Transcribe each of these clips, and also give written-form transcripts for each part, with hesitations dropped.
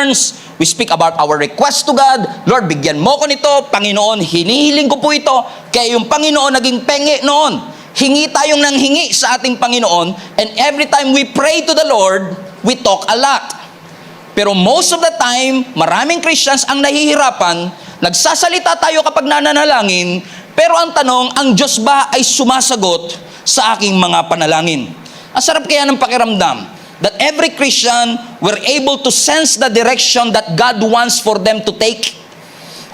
concerns. We speak about our request to God. Lord, bigyan mo ko nito. Panginoon, hinihiling ko po ito. Kaya yung Panginoon naging penge noon. Hingi tayong nanghingi sa ating Panginoon. And every time we pray to the Lord, we talk a lot. Pero most of the time, maraming Christians ang nahihirapan. Nagsasalita tayo kapag nananalangin. Pero ang tanong, ang Diyos ba ay sumasagot sa aking mga panalangin? Ang sarap kaya ng pakiramdam that every Christian were able to sense the direction that God wants for them to take.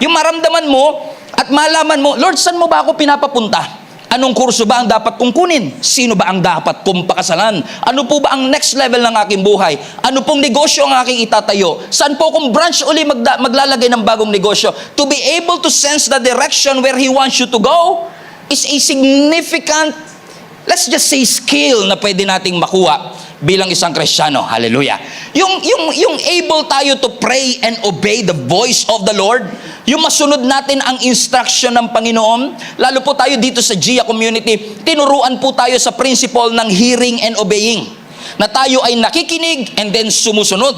Yung maramdaman mo at malaman mo, Lord, saan mo ba ako pinapapunta? Anong kurso ba ang dapat kong kunin? Sino ba ang dapat kong pakasalan? Ano po ba ang next level ng aking buhay? Ano pong negosyo ang aking itatayo? Saan po akong branch uli maglalagay ng bagong negosyo? To be able to sense the direction where He wants you to go is a significant, let's just say, skill na pwede nating makuha bilang isang Kristiyano. Hallelujah. Yung able tayo to pray and obey the voice of the Lord, yung masunod natin ang instruction ng Panginoon. Lalo po tayo dito sa GIA community, tinuruan po tayo sa principle ng hearing and obeying. Na tayo ay nakikinig and then sumusunod.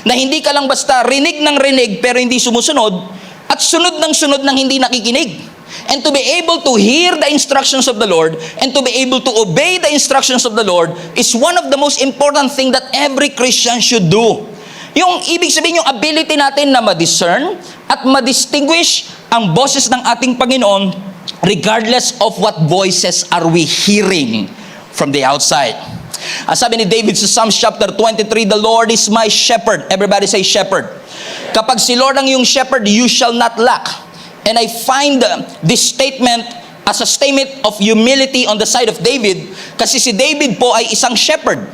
Na hindi ka lang basta rinig ng rinig pero hindi sumusunod, at sunod ng sunod ng hindi nakikinig. And to be able to hear the instructions of the Lord and to be able to obey the instructions of the Lord is one of the most important thing that every Christian should do. Yung ibig sabihin, yung ability natin na ma-discern at ma-distinguish ang boses ng ating Panginoon regardless of what voices are we hearing from the outside. Sabi ni David sa Psalms chapter 23, the Lord is my shepherd. Everybody say shepherd. Kapag si Lord ang iyong shepherd, you shall not lack. And I find this statement as a statement of humility on the side of David, kasi si David po ay isang shepherd.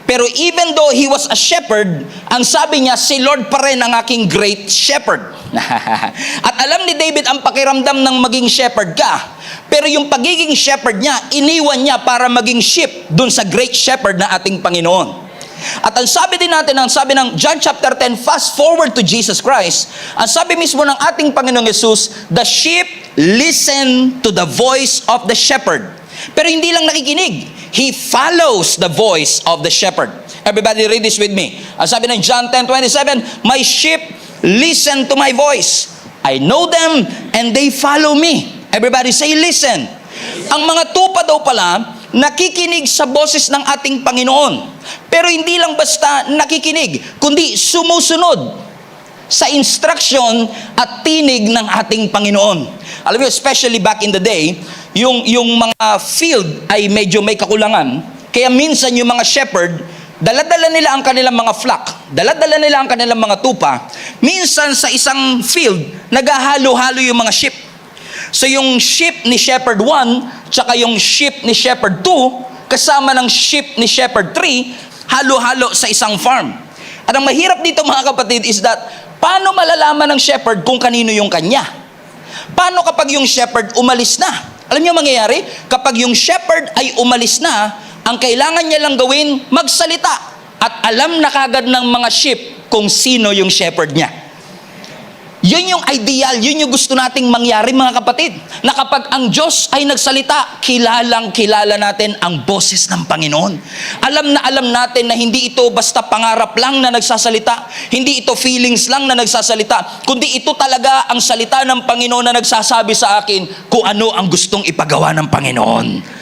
Pero even though he was a shepherd, ang sabi niya, si Lord pa rin ang aking great shepherd. At alam ni David ang pakiramdam ng maging shepherd ka. Pero yung pagiging shepherd niya, iniwan niya para maging sheep dun sa great shepherd na ating Panginoon. At ang sabi din natin, ang sabi ng John chapter 10, fast forward to Jesus Christ, ang sabi mismo ng ating Panginoong Yesus, the sheep listen to the voice of the shepherd. Pero hindi lang nakikinig, he follows the voice of the shepherd. Everybody read this with me. Ang sabi ng John 10:27, my sheep listen to my voice. I know them and they follow me. Everybody say listen. Ang mga tupa daw pala, nakikinig sa boses ng ating Panginoon. Pero hindi lang basta nakikinig, kundi sumusunod sa instruction at tinig ng ating Panginoon. Alam mo, especially back in the day, yung mga field ay medyo may kakulangan. Kaya minsan yung mga shepherd, dala-dala nila ang kanilang mga flock, dala-dala nila ang kanilang mga tupa. Minsan sa isang field, naghahalo-halo yung mga sheep. So yung sheep ni shepherd 1, tsaka yung sheep ni shepherd 2, kasama ng sheep ni shepherd 3, halo-halo sa isang farm. At ang mahirap dito mga kapatid is that, paano malalaman ng shepherd kung kanino yung kanya? Paano kapag yung shepherd umalis na? Alam niyo mangyayari? Kapag yung shepherd ay umalis na, ang kailangan niya lang gawin, magsalita. At alam na kagad ng mga sheep kung sino yung shepherd niya. Yun yung ideal, yun yung gusto nating mangyari mga kapatid. Na kapag ang Diyos ay nagsalita, kilalang kilala natin ang boses ng Panginoon. Alam na alam natin na hindi ito basta pangarap lang na nagsasalita, hindi ito feelings lang na nagsasalita, kundi ito talaga ang salita ng Panginoon na nagsasabi sa akin kung ano ang gustong ipagawa ng Panginoon.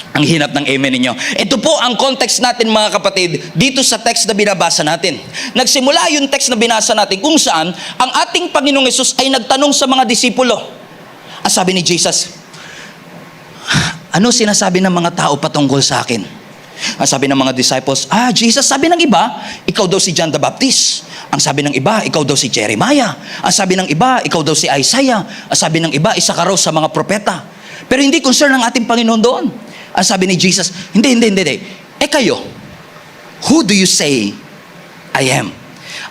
Ang hinap ng amen ninyo. Ito po ang context natin mga kapatid dito sa text na binabasa natin. Nagsimula yung text na binasa natin kung saan ang ating Panginoong Yesus ay nagtanong sa mga disipulo. Ang sabi ni Jesus, ano sinasabi ng mga tao patungkol sa akin? Ang sabi ng mga disciples, Jesus, sabi ng iba, ikaw daw si John the Baptist. Ang sabi ng iba, ikaw daw si Jeremiah. Ang sabi ng iba, ikaw daw si Isaiah. Ang sabi ng iba, isa ka raw sa mga propeta. Pero hindi concern ang ating Panginoon doon. Ang sabi ni Jesus, hindi. Kayo, who do you say I am?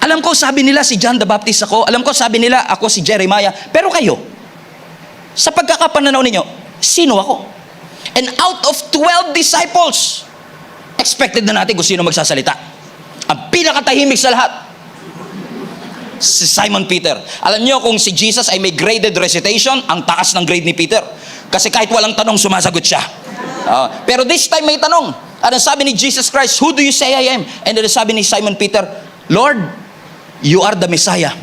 Alam ko sabi nila si John the Baptist ako, alam ko sabi nila ako si Jeremiah, pero kayo, sa pagkakapananaw ninyo, sino ako? And out of 12 disciples, expected na natin kung sino magsasalita. Ang pinakatahimik sa lahat, si Simon Peter. Alam niyo kung si Jesus ay may graded recitation, ang taas ng grade ni Peter. Kasi kahit walang tanong, sumasagot siya. Pero this time may tanong. At ang sabi ni Jesus Christ, who do you say I am? And then sabi ni Simon Peter, Lord, you are the Messiah.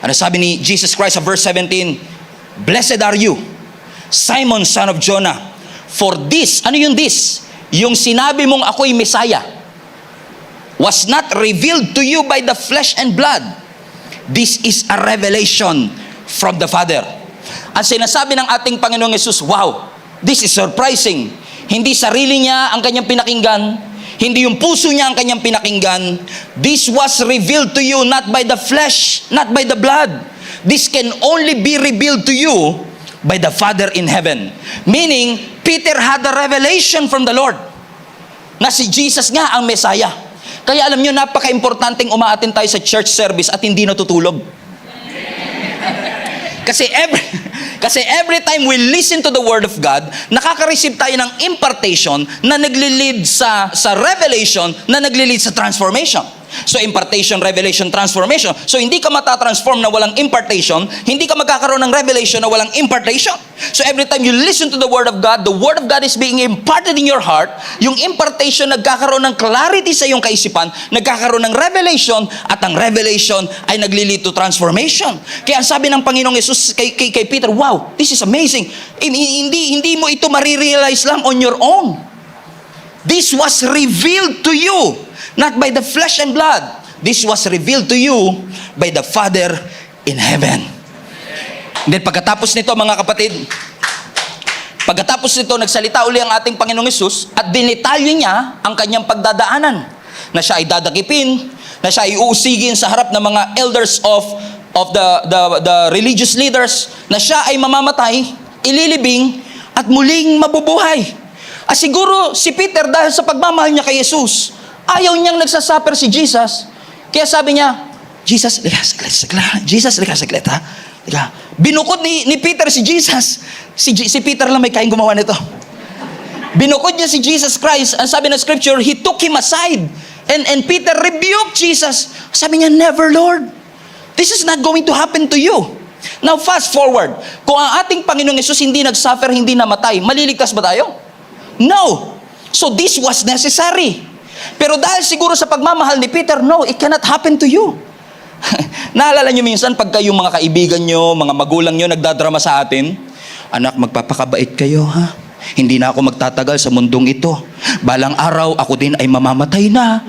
Ano sabi ni Jesus Christ sa verse 17? Blessed are you, Simon, son of Jonah. For this, ano yung this? Yung sinabi mong ako'y Messiah was not revealed to you by the flesh and blood. This is a revelation from the Father. Ang sinasabi ng ating Panginoong Yesus, wow, this is surprising. Hindi sarili niya ang kanyang pinakinggan, hindi yung puso niya ang kanyang pinakinggan. This was revealed to you not by the flesh, not by the blood. This can only be revealed to you by the Father in heaven. Meaning, Peter had a revelation from the Lord na si Jesus nga ang Messiah. Kaya alam nyo, napaka-importanting umaattend tayo sa church service at hindi natutulog. Kasi every time we listen to the Word of God, nakaka-receive tayo ng impartation na nagli-lead sa revelation, na nagli-lead sa transformation. So impartation, revelation, transformation. So hindi ka matatransform na walang impartation, hindi ka magkakaroon ng revelation na walang impartation. So every time you listen to the Word of God is being imparted in your heart. Yung impartation, nagkakaroon ng clarity sa iyong kaisipan, nagkakaroon ng revelation, at ang revelation ay nagli-lead to transformation. Kaya ang sabi ng Panginoong Yesus kay Peter, wow, this is amazing. Hindi mo ito marirealize lang on your own. This was revealed to you, not by the flesh and blood. This was revealed to you by the Father in heaven. Then pagkatapos nito, mga kapatid, nagsalita uli ang ating Panginoong Yesus at dinitalye niya ang kanyang pagdadaanan. Na siya ay dadakipin, na siya ay uusigin sa harap ng mga elders of the religious leaders, na siya ay mamamatay, ililibing, at muling mabubuhay. Siguro si Peter, dahil sa pagmamahal niya kay Jesus, ayaw niyang nagsasuffer si Jesus. Kaya sabi niya, Jesus, lika saglit ha. Binukod ni Peter si Jesus. Si Peter lang may kayang gumawa nito. Binukod niya si Jesus Christ. Ang sabi ng scripture, he took him aside. And Peter rebuked Jesus. Sabi niya, never, Lord. This is not going to happen to you. Now fast forward. Kung ang ating Panginoong Yesus hindi nagsuffer, hindi namatay, maliligtas ba tayo? No. So this was necessary. Pero dahil siguro sa pagmamahal ni Peter, no, it cannot happen to you. Naalala nyo minsan, pagka yung mga kaibigan nyo, mga magulang nyo, nagdadrama sa atin, anak, magpapakabait kayo, ha? Hindi na ako magtatagal sa mundong ito. Balang araw, ako din ay mamamatay na.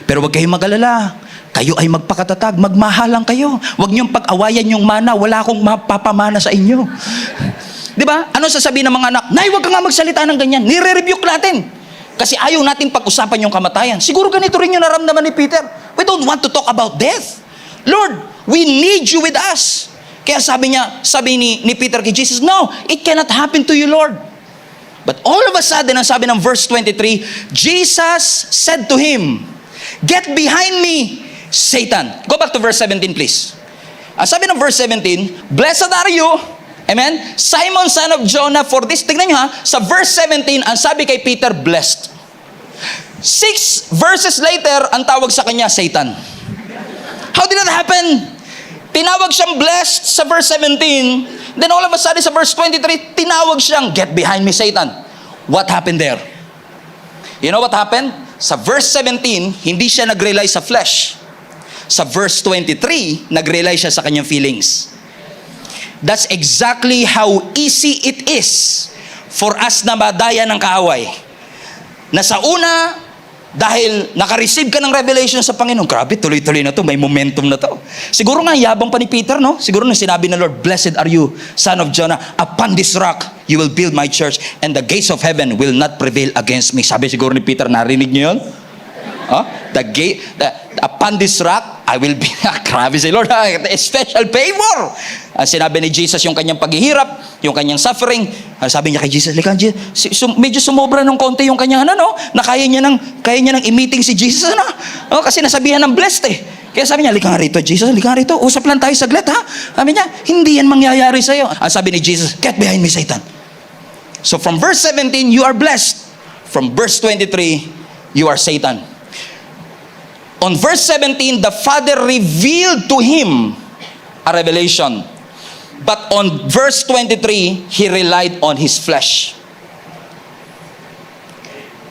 Pero wag kayong mag-alala. Kayo ay magpakatatag, magmahalang kayo. Wag niyong pag-awayan yung mana, wala akong mapapamana sa inyo. Di ba? Ano sasabihin ng mga anak? Nay, wag ka nga magsalita ng ganyan. Nire-rebuke natin. Kasi ayaw natin pag-usapan yung kamatayan. Siguro ganito rin yung naramdaman ni Peter. We don't want to talk about death. Lord, we need you with us. Kaya sabi ni Peter kay Jesus, no, it cannot happen to you, Lord. But all of a sudden, ang sabi ng verse 23, Jesus said to him, get behind me, Satan. Go back to verse 17, please. Ang sabi ng verse 17, blessed are you, amen, Simon, son of Jonah, for this. Tignan nyo ha, sa verse 17, ang sabi kay Peter, blessed. 6 verses later, ang tawag sa kanya, Satan. How did that happen? Tinawag siyang blessed sa verse 17, then all of a sudden sa verse 23, tinawag siyang, get behind me, Satan. What happened there? You know what happened? Sa verse 17, hindi siya nag-rely sa flesh. Sa verse 23, nag-rely siya sa kanyang feelings. That's exactly how easy it is for us na madaya ng kaaway. Na sa una, dahil naka-receive ka ng revelation sa Panginoon, grabe, tuloy-tuloy na to, may momentum na to. Siguro nga, yabang pa ni Peter, no? Siguro nung sinabi ng Lord, blessed are you, son of Jonah, upon this rock, you will build my church, and the gates of heaven will not prevail against me. Sabi siguro ni Peter, narinig niyo yun? Upon this rock, I will be, grabe si Lord, a special favor. Sinabi ni Jesus yung kanyang paghihirap, yung kanyang suffering. Sabi niya kay Jesus, medyo sumobra ng konti yung kanyang na kaya niya nang i-meeting si Jesus, kasi nasabihan ng blessed eh. Kaya sabi niya, lika nga rito, Jesus, lika nga rito, usap lang tayo saglit, ha? Sabi niya, hindi yan mangyayari sa'yo. Ang sabi ni Jesus, get behind me, Satan. So from verse 17, you are blessed. From verse 23, you are Satan. On verse 17, the Father revealed to him a revelation. But on verse 23, he relied on his flesh.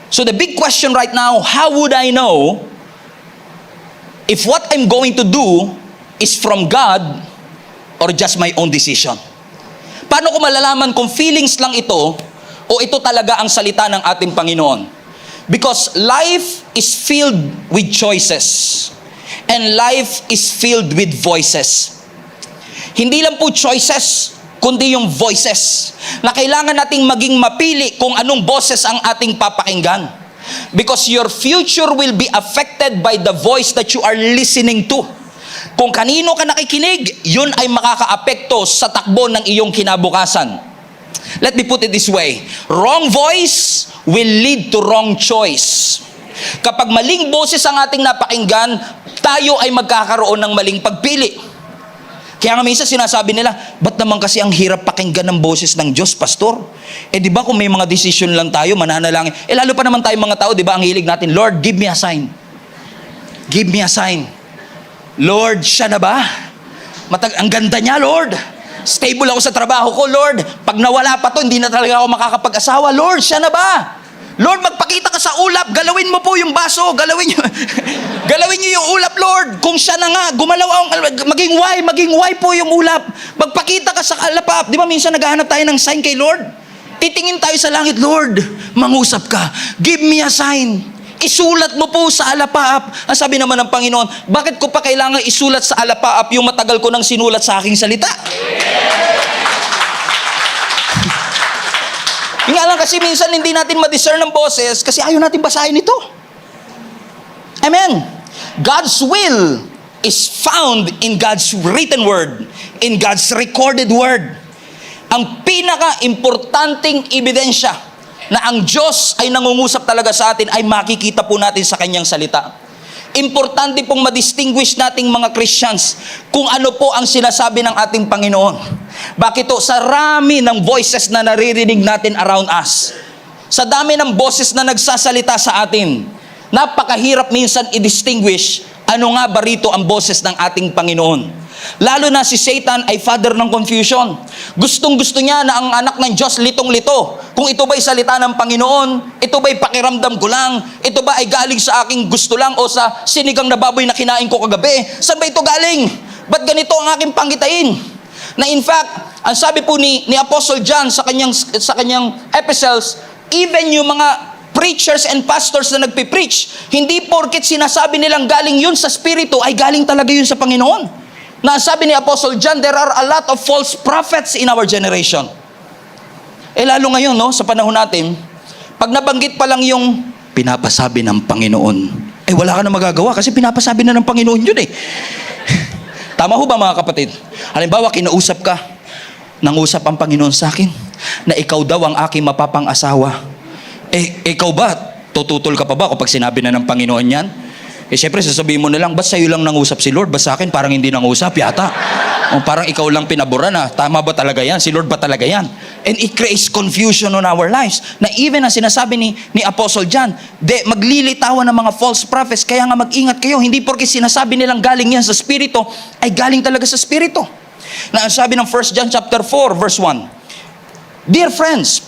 So the big question right now, how would I know if what I'm going to do is from God or just my own decision. Paano ko malalaman kung feelings lang ito o ito talaga ang salita ng ating Panginoon? Because life is filled with choices and life is filled with voices. Hindi lang po choices, kundi yung voices na kailangan nating maging mapili kung anong boses ang ating papakinggan. Because your future will be affected by the voice that you are listening to. Kung kanino ka nakikinig, yun ay makakaapekto sa takbo ng iyong kinabukasan. Let me put it this way. Wrong voice will lead to wrong choice. Kapag maling boses ang ating napakinggan, tayo ay magkakaroon ng maling pagpili. Kaya nga minsan sinasabi nila, ba't naman kasi ang hirap pakinggan ng boses ng Diyos, Pastor? Di ba kung may mga decision lang tayo, mananalangin. Lalo pa naman tayo mga tao, di ba, ang hilig natin, Lord, give me a sign. Give me a sign. Lord, siya na ba? Ang ganda niya, Lord. Stable ako sa trabaho ko, Lord. Pag nawala pa to, hindi na talaga ako makakapag-asawa. Lord, siya na ba? Lord, magpakita ka sa ulap. Galawin mo po yung baso. Galawin niyo yung ulap, Lord. Kung siya na nga, gumalaw ang, maging Y po yung ulap. Magpakita ka sa alapap. Di ba minsan naghahanap tayo ng sign kay Lord? Titingin tayo sa langit, Lord, mangusap ka. Give me a sign. Isulat mo po sa alapaap. Ang sabi naman ng Panginoon, bakit ko pa kailangan isulat sa alapaap yung matagal ko nang sinulat sa aking salita? Yung nga lang kasi minsan hindi natin ma-discern ng boses kasi ayaw natin basahin ito. Amen. God's will is found in God's written word, in God's recorded word. Ang pinaka-importanting ebidensya na ang Diyos ay nangungusap talaga sa atin ay makikita po natin sa Kanyang salita. Importante pong ma-distinguish nating mga Christians kung ano po ang sinasabi ng ating Panginoon. Bakit to? Sa rami ng voices na naririnig natin around us, sa dami ng boses na nagsasalita sa atin, napakahirap minsan i-distinguish ano nga ba rito ang boses ng ating Panginoon. Lalo na si Satan ay father ng confusion. Gustong-gusto niya na ang anak ng Diyos litong-lito. Kung ito ba'y salita ng Panginoon, ito ba'y pakiramdam ko lang, ito ba ay galing sa aking gusto lang o sa sinigang na baboy na kinain ko kagabi? Saan ba ito galing? Ba't ganito ang aking pangkitain? Na in fact, ang sabi po ni Apostle John sa kanyang epistles, even yung mga preachers and pastors na nagpipreach, hindi porket sinasabi nilang galing yun sa Espiritu, ay galing talaga yun sa Panginoon. Na sabi ni Apostle John, there are a lot of false prophets in our generation. Lalo ngayon, no, sa panahon natin, pag nabanggit pa lang yung pinapasabi ng Panginoon, wala ka na magagawa kasi pinapasabi na ng Panginoon yun eh. Tama ho ba mga kapatid? Halimbawa, kinausap ka, nangusap ang Panginoon sa akin, na ikaw daw ang aking mapapang-asawa. Ikaw ba? Tututol ka pa ba kapag sinabi na ng Panginoon yan? Siyempre, sasabihin mo na lang, ba't sa'yo lang nangusap si Lord? Ba't sa akin parang hindi nangusap yata? O parang ikaw lang pinabura na, tama ba talaga yan? Si Lord ba talaga yan? And it creates confusion on our lives. Na even ang sinasabi ni Apostle John, maglilitawan ng mga false prophets, kaya nga mag-ingat kayo. Hindi porke sinasabi nilang galing yan sa Espiritu, ay galing talaga sa Espiritu. Na ang sabi ng 1 John chapter 4, verse 1, Dear friends,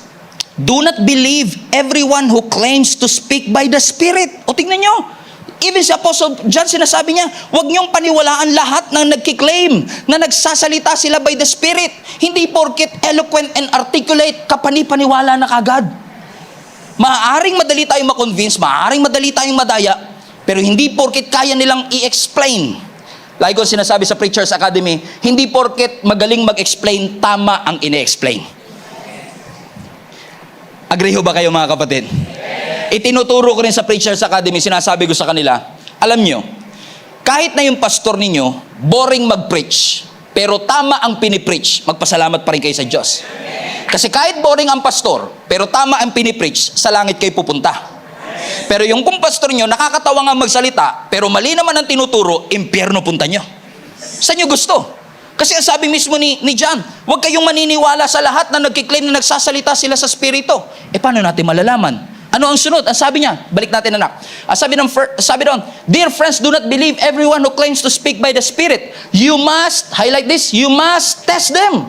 do not believe everyone who claims to speak by the Spirit. O tingnan nyo, even si Apostle John sinasabi niya, huwag niyong paniwalaan lahat ng nagkiklaim na nagsasalita sila by the Spirit. Hindi porket eloquent and articulate, kapani-paniwala na kagad. Maaaring madali tayong makonvince, maaaring madali tayong madaya, pero hindi porket kaya nilang i-explain. Like ko sinasabi sa Preacher's Academy, hindi porket magaling mag-explain, tama ang ine-explain. Agree ho ba kayo mga kapatid? Itinuturo ko rin sa Preacher's Academy, sinasabi ko sa kanila, alam nyo, kahit na yung pastor ninyo, boring mag-preach, pero tama ang pinipreach, magpasalamat pa rin kayo sa Diyos. Kasi kahit boring ang pastor, pero tama ang pinipreach, sa langit kayo pupunta. Pero yung kung pastor nyo, nakakatawa nga magsalita, pero mali naman ang tinuturo, impyerno punta nyo. Saan nyo gusto? Kasi ang sabi mismo ni John, huwag kayong maniniwala sa lahat na nagkiklaim na nagsasalita sila sa Espiritu. Paano natin malalaman? Ano ang sunod? Ang sabi niya, balik natin anak. Ang sabi doon, Dear friends, do not believe everyone who claims to speak by the Spirit. You must, highlight this, you must test them.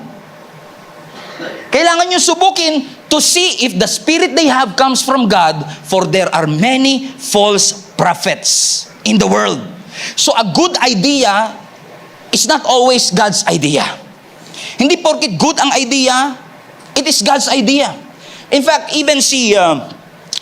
Kailangan nyo subukin to see if the Spirit they have comes from God, for there are many false prophets in the world. So a good idea is not always God's idea. Hindi porkit good ang idea, it is God's idea. In fact, even si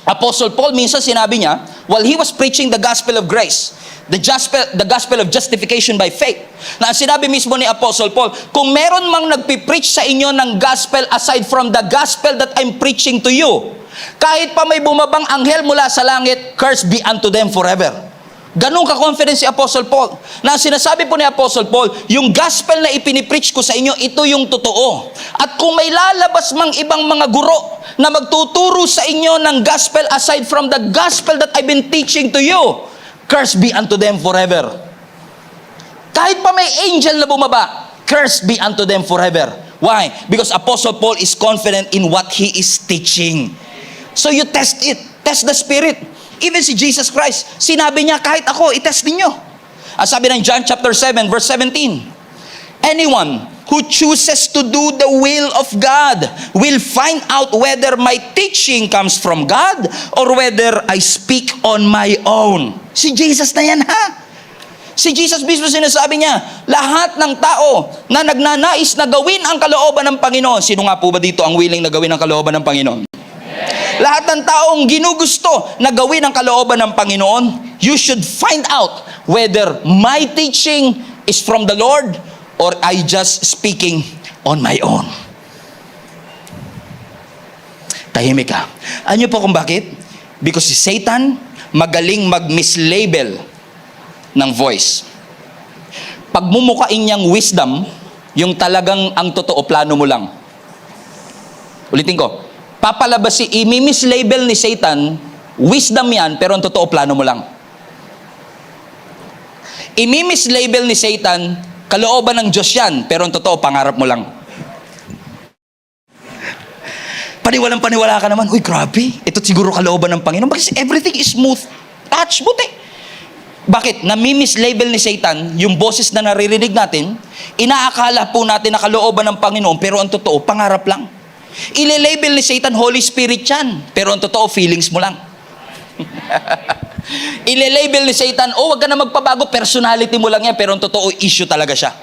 Apostle Paul, minsan sinabi niya, while he was preaching the gospel of grace, the gospel of justification by faith, na sinabi mismo ni Apostle Paul, kung meron mang nagpipreach sa inyo ng gospel aside from the gospel that I'm preaching to you, kahit pa may bumabang anghel mula sa langit, curse be unto them forever. Ganun ka-confident si Apostle Paul. Na sinasabi po ni Apostle Paul, yung gospel na ipinipreach ko sa inyo, ito yung totoo. At kung may lalabas mang ibang mga guro na magtuturo sa inyo ng gospel aside from the gospel that I've been teaching to you, curse be unto them forever. Kahit pa may angel na bumaba, curse be unto them forever. Why? Because Apostle Paul is confident in what he is teaching. So you test it. Test the spirit. Even si Jesus Christ, sinabi niya, kahit ako, itest ninyo. Sabi ng John chapter 7, verse 17, anyone who chooses to do the will of God will find out whether my teaching comes from God or whether I speak on my own. Si Jesus na yan, ha? Si Jesus mismo sinasabi niya, lahat ng tao na nagnanais na gawin ang kalooban ng Panginoon, sino nga po ba dito ang willing na gawin ang kalooban ng Panginoon? Lahat ng taong ginugusto na gawin ang kalooban ng Panginoon, you should find out whether my teaching is from the Lord or I just speaking on my own. Tahimik ka. Ano po kung bakit? Because si Satan magaling mag-mislabel ng voice. Pagmumukain niyang wisdom, yung talagang ang totoo, plano mo lang. Ulitin ko. Imi-mislabel ni Satan, wisdom yan, pero ang totoo, plano mo lang. Imi-mislabel ni Satan, kalooban ng Diyos yan, pero ang totoo, pangarap mo lang. Paniwalang-paniwala ka naman, uy, grabe, ito siguro kalooban ng Panginoon, because everything is smooth touch, buti. Bakit? Nami-mislabel ni Satan yung boses na naririnig natin, inaakala po natin na kalooban ng Panginoon, pero ang totoo, pangarap lang. Ile-label ni Satan, Holy Spirit yan. Pero ang totoo, feelings mo lang. Ile-label ni Satan, wag ka na magpabago, personality mo lang yan. Pero ang totoo, issue talaga siya.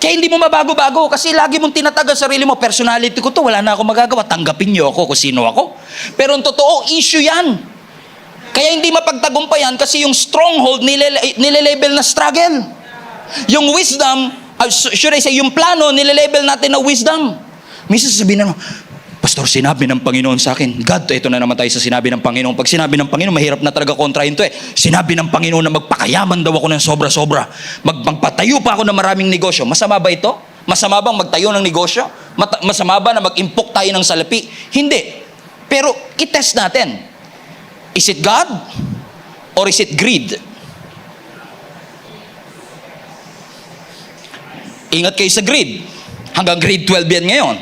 Kaya hindi mo mabago-bago kasi lagi mong tinatagal sarili mo, personality ko to, wala na ako magagawa, tanggapin niyo ako kung sino ako. Pero ang totoo, issue yan. Kaya hindi mapagtagumpayan kasi yung stronghold, nile-label na struggle. Yung wisdom, should I say, yung plano, nile-label natin na wisdom. Minsan sasabihin na, Pastor, sinabi ng Panginoon sa akin. God, ito na naman tayo sa sinabi ng Panginoon. Pag sinabi ng Panginoon, mahirap na talaga kontrahin to eh. Sinabi ng Panginoon na magpakayaman daw ako ng sobra-sobra. Magpatayo pa ako ng maraming negosyo. Masama ba ito? Masama bang magtayo ng negosyo? Masama ba na mag-impok tayo ng salapi? Hindi. Pero itest natin. Is it God? Or is it greed? Ingat kayo sa greed. Hanggang grade 12 yan ngayon.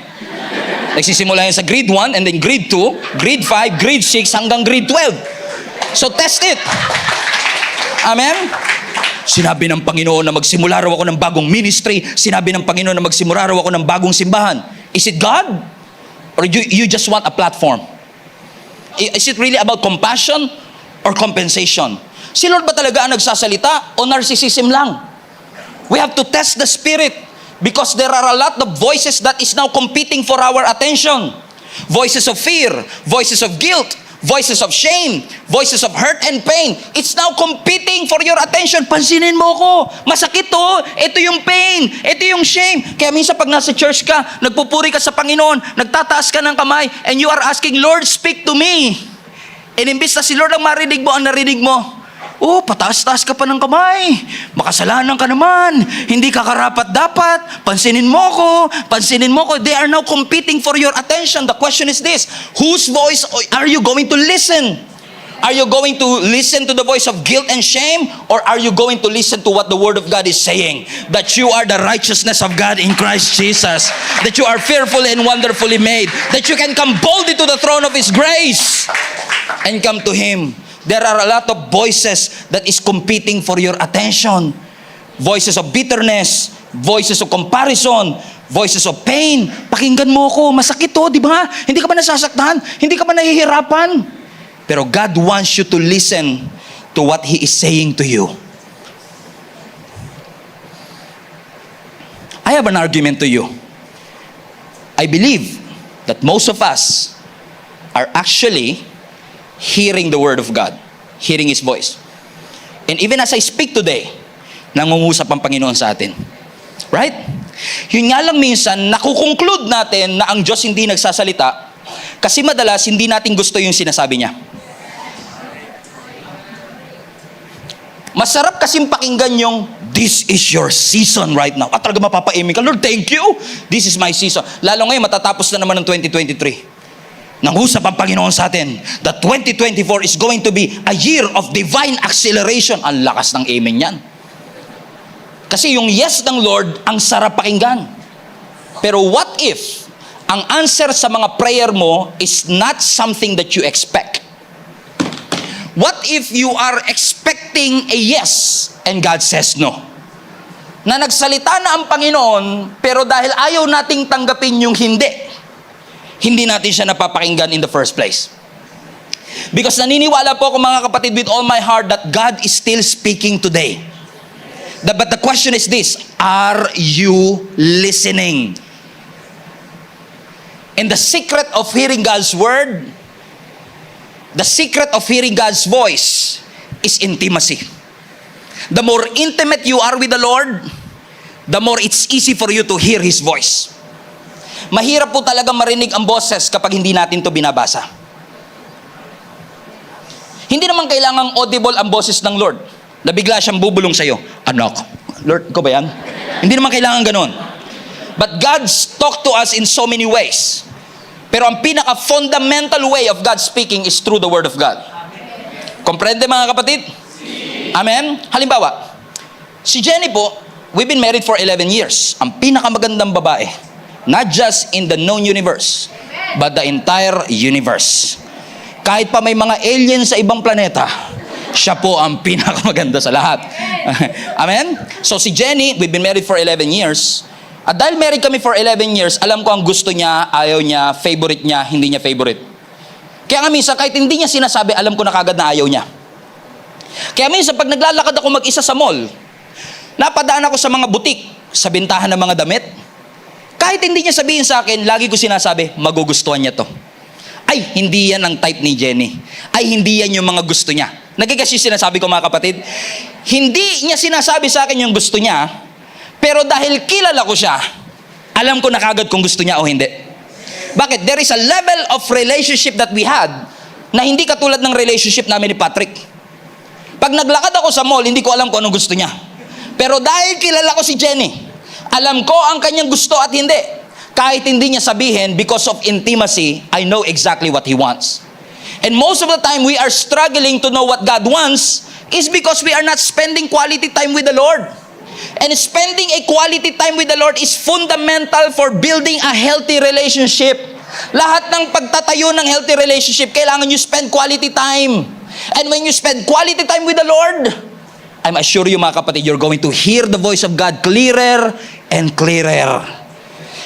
Nagsisimula yan sa grade 1, and then grade 2, grade 5, grade 6, hanggang grade 12. So test it. Amen? Sinabi ng Panginoon na magsimula raw ako ng bagong ministry. Sinabi ng Panginoon na magsimula raw ako ng bagong simbahan. Is it God? Or you just want a platform? Is it really about compassion or compensation? Si Lord ba talaga ang nagsasalita o narcissism lang? We have to test the spirit. Because there are a lot of voices that is now competing for our attention. Voices of fear, voices of guilt, voices of shame, voices of hurt and pain. It's now competing for your attention. Pansinin mo ko, masakit to. Ito yung pain, ito yung shame. Kaya minsan pag nasa church ka, nagpupuri ka sa Panginoon, nagtataas ka ng kamay, and you are asking, Lord, speak to me. And imbis na si Lord ang marinig mo, ang narinig mo, pataas-taas ka pa ng kamay. Makasalanan ka naman. Hindi ka karapat-dapat. Pansinin mo ko. They are now competing for your attention. The question is this: whose voice are you going to listen? Are you going to listen to the voice of guilt and shame? Or are you going to listen to what the Word of God is saying? That you are the righteousness of God in Christ Jesus. That you are fearfully and wonderfully made. That you can come boldly to the throne of His grace and come to Him. There are a lot of voices that is competing for your attention. Voices of bitterness, voices of comparison, voices of pain. Pakinggan mo ko, masakit to, di ba? Hindi ka ba nasasaktan? Hindi ka ba nahihirapan? Pero God wants you to listen to what He is saying to you. I have an argument to you. I believe that most of us are actually hearing the Word of God, hearing His voice. And even as I speak today, nangungusap ang Panginoon sa atin. Right? Yun nga lang minsan, nakukonclude natin na ang Diyos hindi nagsasalita kasi madalas hindi natin gusto yung sinasabi niya. Masarap kasing pakinggan yung, this is your season right now. At talaga mapapa-aiming ka, Lord, thank you. This is my season. Lalo ngayon, matatapos na naman ng 2023. Nangusap ang Panginoon sa atin that 2024 is going to be a year of divine acceleration. Ang lakas ng amen yan. Kasi yung yes ng Lord, ang sarap pakinggan. Pero what if ang answer sa mga prayer mo is not something that you expect? What if you are expecting a yes and God says no? Na nagsalita na ang Panginoon, pero dahil ayaw nating tanggapin yung hindi natin siya napapakinggan in the first place. Because naniniwala po ako mga kapatid with all my heart that God is still speaking today. But the question is this, are you listening? And the secret of hearing God's word, the secret of hearing God's voice is intimacy. The more intimate you are with the Lord, the more it's easy for you to hear His voice. Mahirap po talaga marinig ang boses kapag hindi natin to binabasa. Hindi naman kailangang audible ang boses ng Lord na bigla siyang bubulong sa'yo, anak, Lord, ko ba yan? Hindi naman kailangan ganun. But God's talk to us in so many ways. Pero ang pinaka-fundamental way of God speaking is through the Word of God. Komprende mga kapatid? Amen? Halimbawa, si Jenny po, we've been married for 11 years. Ang pinakamagandang babae. Not just in the known universe, but the entire universe. Kahit pa may mga aliens sa ibang planeta, siya po ang pinakamaganda sa lahat. Amen? So si Jenny, we've been married for 11 years. At dahil married kami for 11 years, alam ko ang gusto niya, ayaw niya, favorite niya, hindi niya favorite. Kaya nga minsan, kahit hindi niya sinasabi, alam ko na kagad na ayaw niya. Kaya minsan, pag naglalakad ako mag-isa sa mall, napadaan ako sa mga butik, sa bintahan ng mga damit, kahit hindi niya sabihin sa akin, lagi ko sinasabi, magugustuhan niya to. Ay, hindi yan ang type ni Jenny. Ay, hindi yan yung mga gusto niya. Nagigas yung sinasabi ko mga kapatid. Hindi niya sinasabi sa akin yung gusto niya, pero dahil kilala ko siya, alam ko na kagad kung gusto niya o hindi. Bakit? There is a level of relationship that we had na hindi katulad ng relationship namin ni Patrick. Pag naglakad ako sa mall, hindi ko alam kung anong gusto niya. Pero dahil kilala ko si Jenny, alam ko ang kanyang gusto at hindi. Kahit hindi niya sabihin, because of intimacy, I know exactly what He wants. And most of the time, we are struggling to know what God wants is because we are not spending quality time with the Lord. And spending a quality time with the Lord is fundamental for building a healthy relationship. Lahat ng pagtatayo ng healthy relationship, kailangan you spend quality time. And when you spend quality time with the Lord, I'm assure you mga kapatid, you're going to hear the voice of God clearer and clearer.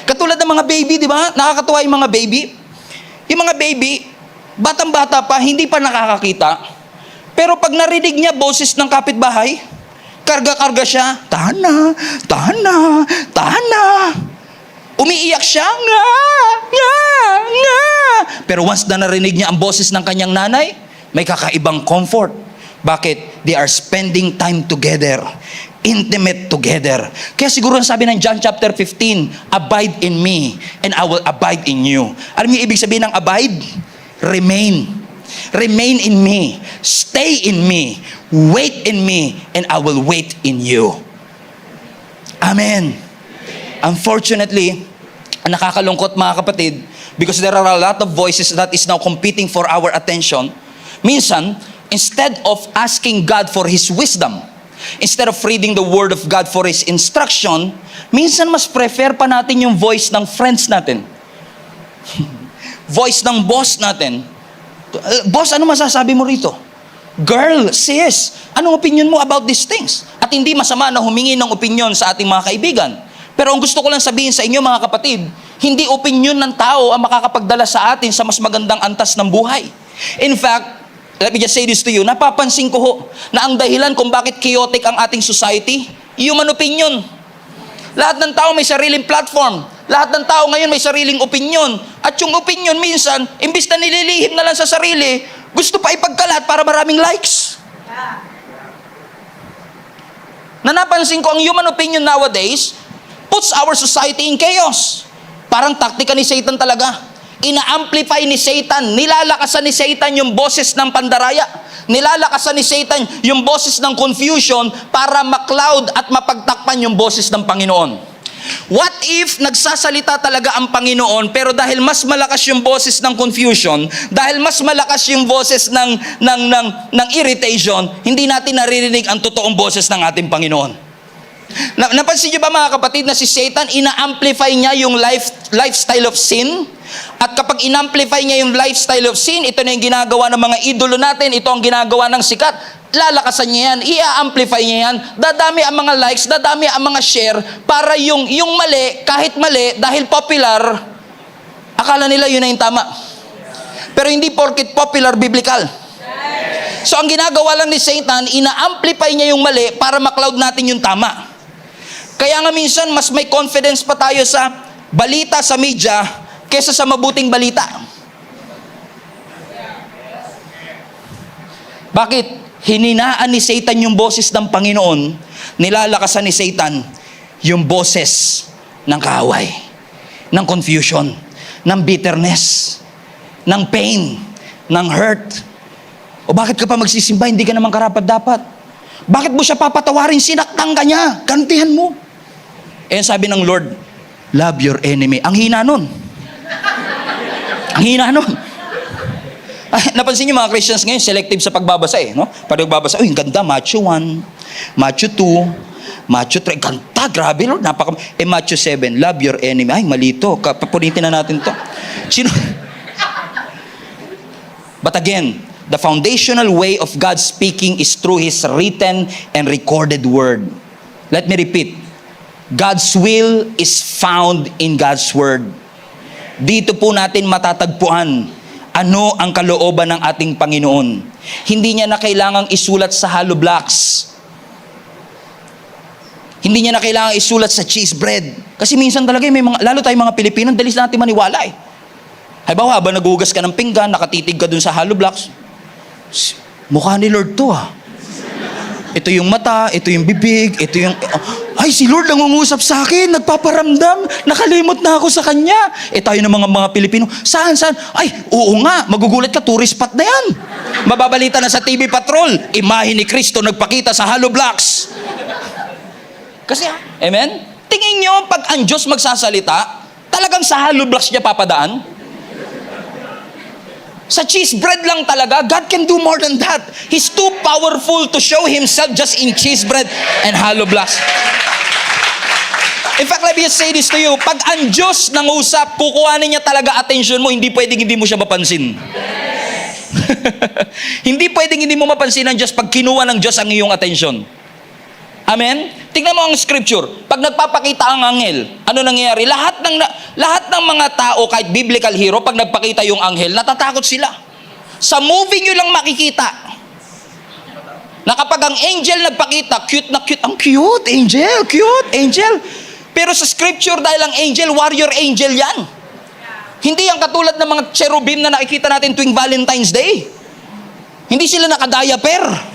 Katulad ng mga baby, di ba? Nakakatuwa yung mga baby. Yung mga baby, batang-bata pa, hindi pa nakakakita. Pero pag narinig niya boses ng kapitbahay, karga-karga siya, tahan na, tahan na, tahan na. Umiiyak siya, nga, nga, nga. Pero once na narinig niya ang boses ng kanyang nanay, may kakaibang comfort. Bakit? They are spending time together, intimate together. Kaya siguro ang sabi ng John chapter 15, abide in me, and I will abide in you. Alam niyo ibig sabihin ng abide? Remain. Remain in me, stay in me, wait in me, and I will wait in you. Amen. Unfortunately, nakakalungkot mga kapatid, because there are a lot of voices that is now competing for our attention. Minsan, instead of asking God for His wisdom, instead of reading the Word of God for His instruction, minsan mas prefer pa natin yung voice ng friends natin. Voice ng boss natin. Boss, ano masasabi mo rito? Girl, sis, anong opinion mo about these things? At hindi masama na humingi ng opinion sa ating mga kaibigan. Pero ang gusto ko lang sabihin sa inyo mga kapatid, hindi opinion ng tao ang makakapagdala sa atin sa mas magandang antas ng buhay. In fact, let me just say this to you, napapansin ko ho, na ang dahilan kung bakit chaotic ang ating society, human opinion. Lahat ng tao may sariling platform. Lahat ng tao ngayon may sariling opinyon. At yung opinyon minsan, imbis na nililihim na lang sa sarili, gusto pa ipagkalat para maraming likes. Na napansin ko, ang human opinion nowadays puts our society in chaos. Parang taktika ni Satan talaga. Ina-amplify ni Satan, nilalakasan ni Satan yung boses ng pandaraya. Nilalakasan ni Satan yung boses ng confusion para makloud at mapagtakpan yung boses ng Panginoon. What if nagsasalita talaga ang Panginoon pero dahil mas malakas yung boses ng confusion, dahil mas malakas yung boses ng irritation, hindi natin naririnig ang totoong boses ng ating Panginoon. Napansin niyo ba mga kapatid na si Satan, ina-amplify niya yung lifestyle of sin? At kapag in-amplify niya yung lifestyle of sin, ito na yung ginagawa ng mga idolo natin, ito ang ginagawa ng sikat, lalakasan niya yan, i-amplify niya yan, dadami ang mga likes, dadami ang mga share, para yung mali, kahit mali, dahil popular, akala nila yun na yung tama. Pero hindi porket popular, biblical. So ang ginagawa lang ni Satan, ina-amplify niya yung mali para makloud natin yung tama. Kaya nga minsan, mas may confidence pa tayo sa balita sa media kesa sa mabuting balita. Bakit? Hininaan ni Satan yung boses ng Panginoon, nilalakasan ni Satan yung boses ng kaaway, ng confusion, ng bitterness, ng pain, ng hurt. O bakit ka pa magsisimba, hindi ka naman karapat-dapat? Bakit mo siya papatawarin? Sinaktan ka niya, gantihan mo. Eh sabi ng Lord, love your enemy. Ang hina nun. Ang hina nun. Ay, napansin niyo mga Christians ngayon, selective sa pagbabasa no? Pag nagbabasa, ang ganda, Matthew 1, Matthew 2, Matthew 3, ganda, grabe Lord, Matthew 7, love your enemy. Ay, malito, papunitin na natin to. Sino? But again, the foundational way of God speaking is through His written and recorded word. Let me repeat, God's will is found in God's word. Dito po natin matatagpuan ano ang kalooban ng ating Panginoon. Hindi niya na kailangang isulat sa hollow blocks. Hindi niya na kailangang isulat sa cheese bread. Kasi minsan talaga, may mga, lalo tayong mga Pilipino, dalis natin maniwala eh. Halimbawa, habang nagugas ka ng pinggan, nakatitig ka dun sa hollow blocks, mukha ni Lord to ah. Ito yung mata, ito yung bibig, ito yung... Ay, si Lord nangungusap sa akin, nagpaparamdam, nakalimot na ako sa Kanya. Tayo ng mga Pilipino, saan? Ay, oo nga, magugulat ka, tourist spot na yan. Mababalita na sa TV Patrol, imahe ni Kristo nagpakita sa hollow blocks. Kasi, amen? Tingin nyo, pag ang Diyos magsasalita, talagang sa hollow blocks niya papadaan? Sa cheese bread lang talaga, God can do more than that. He's too powerful to show Himself just in cheese bread and hollow blocks. In fact, let me just say this to you. Pag ang Diyos nangusap, kukuhanin niya talaga attention mo, hindi pwedeng hindi mo siya mapansin. Hindi pwedeng hindi mo mapansin ang Diyos pag kinuha ng Diyos ang iyong attention. Amen? Tingnan mo ang scripture. Pag nagpapakita ang anghel, ano nangyayari? Lahat ng mga tao, kahit biblical hero, pag nagpakita yung anghel, natatakot sila. Sa movie nyo lang makikita na kapag ang angel nagpakita, cute na cute. Ang cute, angel. Pero sa scripture, dahil ang angel, warrior angel yan. Hindi yan katulad ng mga cherubim na nakikita natin tuwing Valentine's Day. Hindi sila nakadiaper.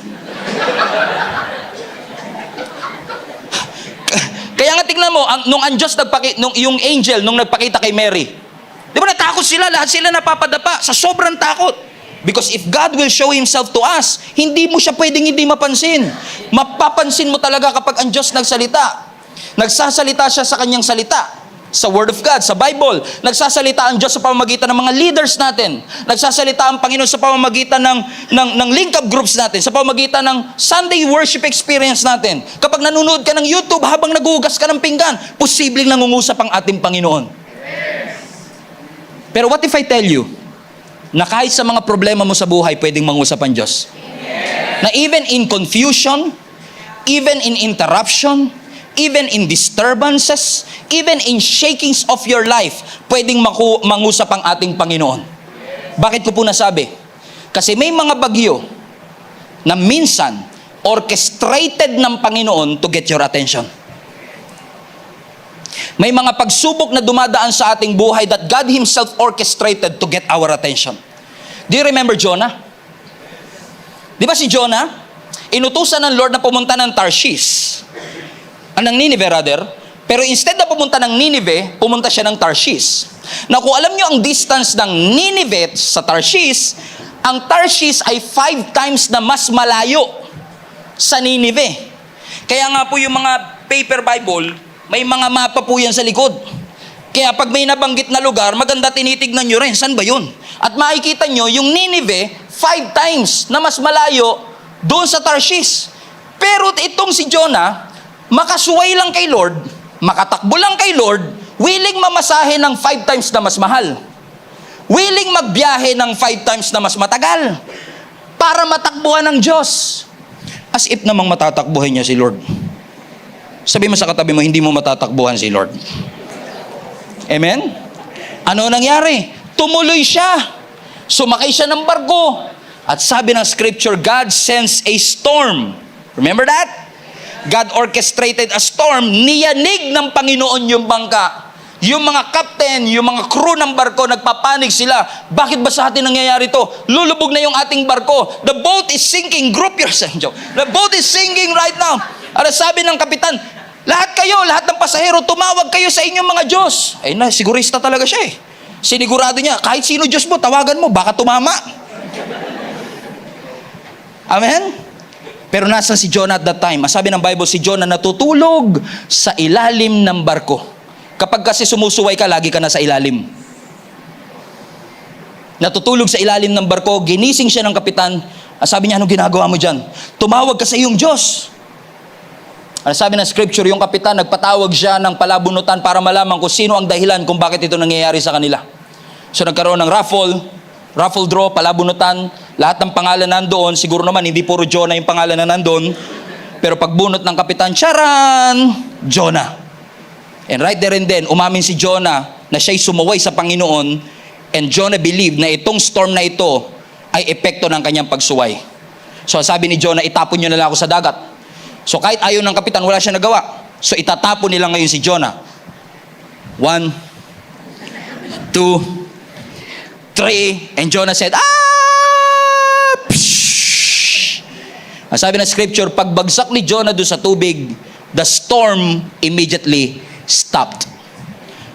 Kaya nga tingnan mo, nung yung angel, nung nagpakita kay Mary, di ba natakot sila? Lahat sila napapadapa sa sobrang takot. Because if God will show Himself to us, hindi mo siya pwedeng hindi mapansin. Mapapansin mo talaga kapag ang Diyos nagsalita. Nagsasalita siya sa Kanyang salita. Sa Word of God, sa Bible. Nagsasalita ang Diyos sa pamamagitan ng mga leaders natin. Nagsasalita ang Panginoon sa pamamagitan ng link-up groups natin, sa pamamagitan ng Sunday worship experience natin. Kapag nanonood ka ng YouTube habang nagugas ka ng pinggan, posibleng nangungusap ang ating Panginoon. Pero what if I tell you, na kahit sa mga problema mo sa buhay, pwedeng mangusap ang Diyos? Na even in confusion, even in interruption, even in disturbances, even in shakings of your life, pwedeng mangusap ang ating Panginoon. Bakit ko po nasabi? Kasi may mga bagyo na minsan orchestrated ng Panginoon to get your attention. May mga pagsubok na dumadaan sa ating buhay that God Himself orchestrated to get our attention. Do you remember Jonah? Di ba si Jonah? Inutusan ng Lord na pumunta ng Tarshish. Ng Nineveh rather. Pero instead na pumunta ng Nineveh, pumunta siya ng Tarshish. Na kung alam nyo ang distance ng Nineveh sa Tarshish, ang Tarshish ay 5 times na mas malayo sa Nineveh. Kaya nga po yung mga paper Bible, may mga mapa po yan sa likod. Kaya pag may nabanggit na lugar, maganda tinitignan nyo rin, saan ba yun? At makikita nyo, yung Nineveh, 5 times na mas malayo doon sa Tarshish. Pero itong si Jonah, makasuway lang kay Lord, makatakbo lang kay Lord, willing mamasahe ng 5 times na mas mahal. Willing magbiyahe ng 5 times na mas matagal para matakbuhan ng Diyos. As if namang matatakbuhan niya si Lord. Sabi mo sa katabi mo, hindi mo matatakbuhan si Lord. Amen? Ano nangyari? Tumuloy siya. Sumakay siya ng barko. At sabi ng scripture, God sends a storm. Remember that? God orchestrated a storm. Niyanig ng Panginoon yung bangka. Yung mga captain, yung mga crew ng barko, nagpapanig sila. Bakit ba sa atin nangyayari to? Lulubog na yung ating barko. The boat is sinking. Group yourself. The boat is sinking right now. At sabi ng kapitan, lahat kayo, lahat ng pasahero, tumawag kayo sa inyong mga Diyos. Ay na, sigurista talaga siya eh. Sinigurado niya, kahit sino Diyos mo, tawagan mo, baka tumama. Amen? Pero nasa si Jonah at that time? Sabi ng Bible, si Jonah natutulog sa ilalim ng barko. Kapag kasi sumusuway ka, lagi ka na sa ilalim. Natutulog sa ilalim ng barko, ginising siya ng kapitan. Sabi niya, anong ginagawa mo dyan? Tumawag ka sa iyong Diyos. Sabi ng scripture, yung kapitan, nagpatawag siya ng palabunutan para malaman kung sino ang dahilan kung bakit ito nangyayari sa kanila. So nagkaroon ng raffle draw, palabunutan, lahat ng pangalan nandoon, siguro naman hindi puro Jonah yung pangalan na nandoon, pero pagbunot ng kapitan, charan! Jonah. And right there and then, umamin si Jonah na siya'y sumuway sa Panginoon, and Jonah believed na itong storm na ito ay epekto ng kanyang pagsuway. So sabi ni Jonah, itapon nyo na lang ako sa dagat. So kahit ayaw ng kapitan, wala siya nagawa. So itatapon nila ngayon si Jonah. 1, 2, 3, and Jonah said, Psh! Sabi ng scripture, pagbagsak ni Jonah doon sa tubig, the storm immediately stopped.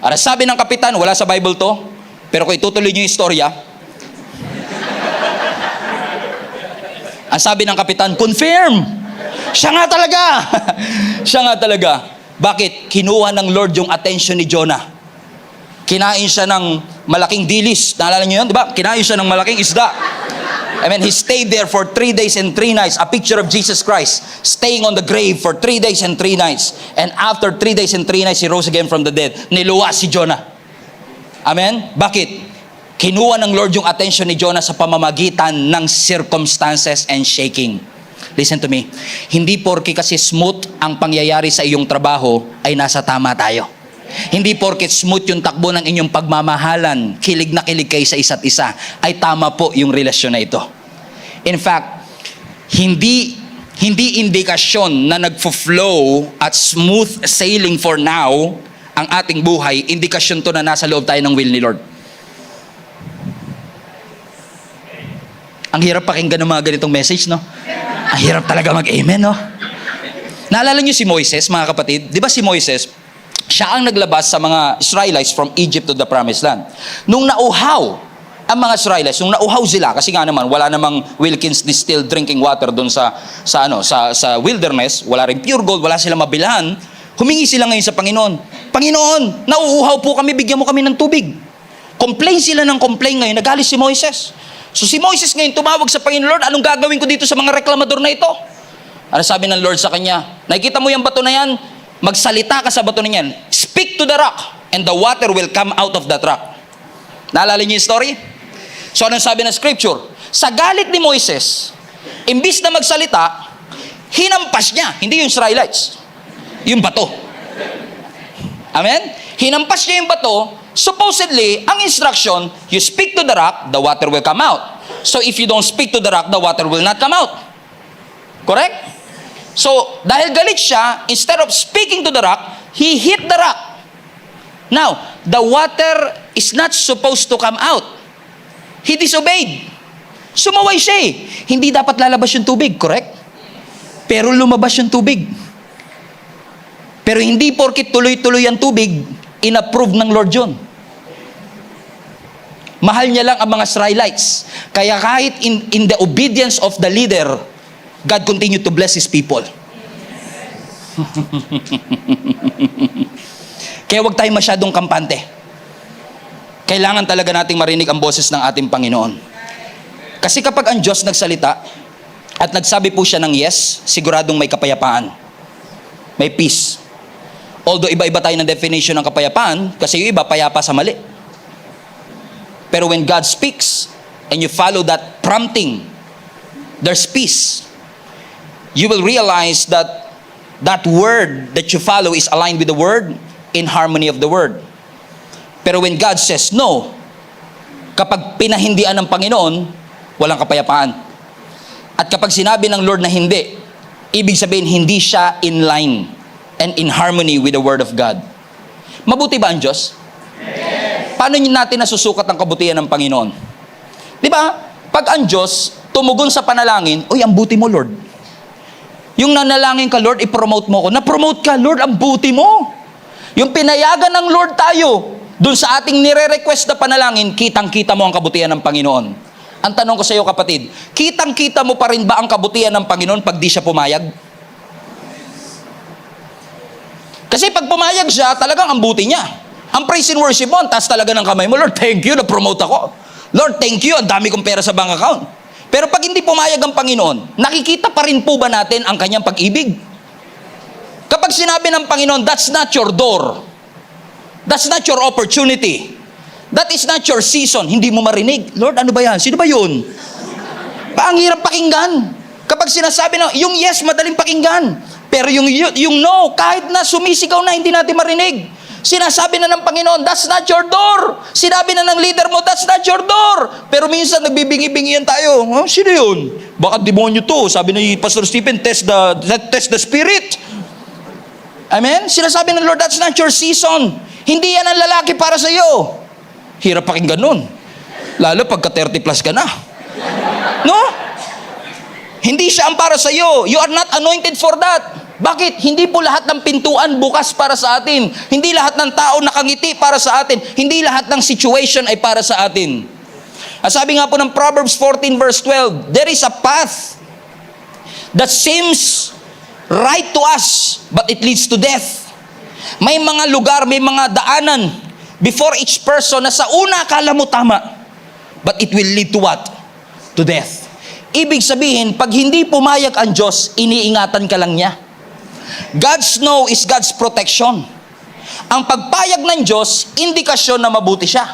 At sabi ng kapitan, wala sa Bible to, pero kung itutuloy niyo yung istorya, ang sabi ng kapitan, confirm! Siya nga talaga! Siya nga talaga. Bakit? Kinuha ng Lord yung attention ni Jonah. Kinain siya ng malaking dilis. Naalala niyo yun, di ba? Kinain siya ng malaking isda. I mean, he stayed there for 3 days and 3 nights. A picture of Jesus Christ staying on the grave for 3 days and 3 nights. And after 3 days and 3 nights, he rose again from the dead. Niluwa si Jonah. Amen? Bakit? Kinuha ng Lord yung attention ni Jonah sa pamamagitan ng circumstances and shaking. Listen to me. Hindi porke kasi smooth ang pangyayari sa iyong trabaho ay nasa tama tayo. Hindi porke smooth yung takbo ng inyong pagmamahalan, kilig na kilig kayo sa isa't isa, ay tama po yung relasyon na ito. In fact, hindi indikasyon na nagfo-flow at smooth sailing for now ang ating buhay, indikasyon to na nasa loob tayo ng will ni Lord. Ang hirap pakinggan ng mga ganitong message, no? Ang hirap talaga mag-amen, no? Naalala niyo si Moises, mga kapatid? Di ba si Moises, siya ang naglabas sa mga Israelites from Egypt to the Promised Land. Nung nauhaw ang mga Israelites, nung nauhaw sila, kasi nga naman, wala namang Wilkins distilled drinking water doon sa wilderness, wala rin pure gold, wala silang mabilhan, humingi sila ngayon sa Panginoon. Panginoon, nauuhaw po kami, bigyan mo kami ng tubig. Complain sila ng complain ngayon, nagalit si Moises. So si Moises ngayon tumawag sa Panginoon, Lord, anong gagawin ko dito sa mga reklamador na ito? Ano sabi ng Lord sa kanya? Nakikita mo yung bato na yan? Magsalita ka sa bato na yan. Speak to the rock and the water will come out of that rock. Naalala niyo yung story? So anong sabi ng scripture? Sa galit ni Moises, imbis na magsalita, hinampas niya, hindi yung Israelites, yung bato. Amen? Hinampas niya yung bato. Supposedly, ang instruction, you speak to the rock, the water will come out. So if you don't speak to the rock, the water will not come out. Correct? So, dahil galit siya, instead of speaking to the rock, he hit the rock. Now, the water is not supposed to come out. He disobeyed. Sumaway siya eh. Hindi dapat lalabas yung tubig, correct? Pero lumabas yung tubig. Pero hindi porkit tuloy-tuloy ang tubig, inapprove ng Lord yun. Mahal niya lang ang mga Israelites. Kaya kahit in the obedience of the leader, God continued to bless His people. Kaya huwag tayo masyadong kampante. Kailangan talaga nating marinig ang boses ng ating Panginoon. Kasi kapag ang Diyos nagsalita at nagsabi po siya ng yes, siguradong may kapayapaan. May peace. Although iba-iba tayo ng definition ng kapayapaan, kasi yung iba payapa sa mali. Pero when God speaks and you follow that prompting, there's peace. You will realize that that word that you follow is aligned with the word, in harmony of the word. Pero when God says no, kapag pinahindian ng Panginoon, walang kapayapaan. At kapag sinabi ng Lord na hindi, ibig sabihin hindi siya in line and in harmony with the word of God. Mabuti ba ang Diyos? Yes. Paano natin nasusukat ang kabutihan ng Panginoon? Di ba? Pag ang Diyos tumugon sa panalangin, uy, ang buti mo, Lord. Yung nanalangin ka, Lord, i-promote mo ko. Na-promote ka, Lord, ang buti mo. Yung pinayagan ng Lord tayo, dun sa ating nire-request na panalangin, kitang-kita mo ang kabutihan ng Panginoon. Ang tanong ko sa iyo, kapatid, kitang-kita mo pa rin ba ang kabutihan ng Panginoon pag di siya pumayag? Kasi pag pumayag siya, talagang ang buti niya. Ang praise and worship mo, ang taas talaga ng kamay mo, Lord, thank you, na-promote ako. Lord, thank you, ang dami kong pera sa bank account. Pero pag hindi pumayag ang Panginoon, nakikita pa rin po ba natin ang kanyang pag-ibig? Kapag sinabi ng Panginoon, that's not your door. That's not your opportunity. That is not your season. Hindi mo marinig. Lord, ano ba yan? Sino ba yun? Ang hirap pakinggan. Kapag sinasabi ng, yung yes, madaling pakinggan. Pero yung no, kahit na sumisigaw na, hindi natin marinig. Sinasabi na ng Panginoon, that's not your door. Sinabi na ng leader mo, that's not your door. Pero minsan, nagbibingi-bingian tayo. Oh, sino yun? Baka demonyo to. Sabi ni Pastor Stephen, test the spirit. Amen? Sinasabi ng Lord, that's not your season. Hindi yan ang lalaki para sa iyo. Hirap pakinggan nun. Lalo pagka 30 plus ka na. No? Hindi siya ang para sa iyo. You are not anointed for that. Bakit? Hindi po lahat ng pintuan bukas para sa atin. Hindi lahat ng tao nakangiti para sa atin. Hindi lahat ng situation ay para sa atin. Sabi nga po ng Proverbs 14 verse 12, there is a path that seems right to us, but it leads to death. May mga lugar, may mga daanan before each person na sa una akala mo tama, but it will lead to what? To death. Ibig sabihin, pag hindi pumayag ang Diyos, iniingatan ka lang niya. God's no is God's protection. Ang pagpayag ng Diyos, indikasyon na mabuti siya.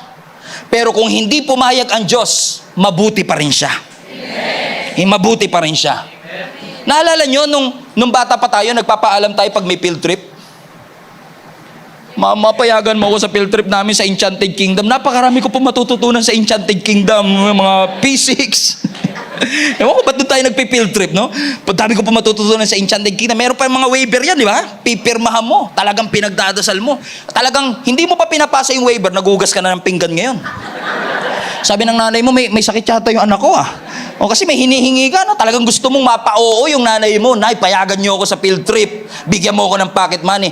Pero kung hindi pumayag ang Diyos, mabuti pa rin siya. Mabuti pa rin siya. Naalala nyo, nung bata pa tayo, nagpapaalam tayo pag may field trip? Mama, payagan mo ako sa field trip namin sa Enchanted Kingdom. Napakarami ko po matututunan sa Enchanted Kingdom, mga physics. Ewan ko, ba't doon tayo nagpi-field trip, no? Dami ko po matututunan sa Enchanted Kingdom. Meron pa yung mga waiver yan, di ba? Pipirmahan mo. Talagang pinagdadasal mo. Talagang, hindi mo pa pinapasa yung waiver, nagugas ka na ng pinggan ngayon. Sabi ng nanay mo, may sakit yata yung anak ko, ah. O kasi may hinihingi ka, no? Talagang gusto mong mapa-oo yung nanay mo. Nay, payagan niyo ako sa field trip. Bigyan mo ako ng pocket money.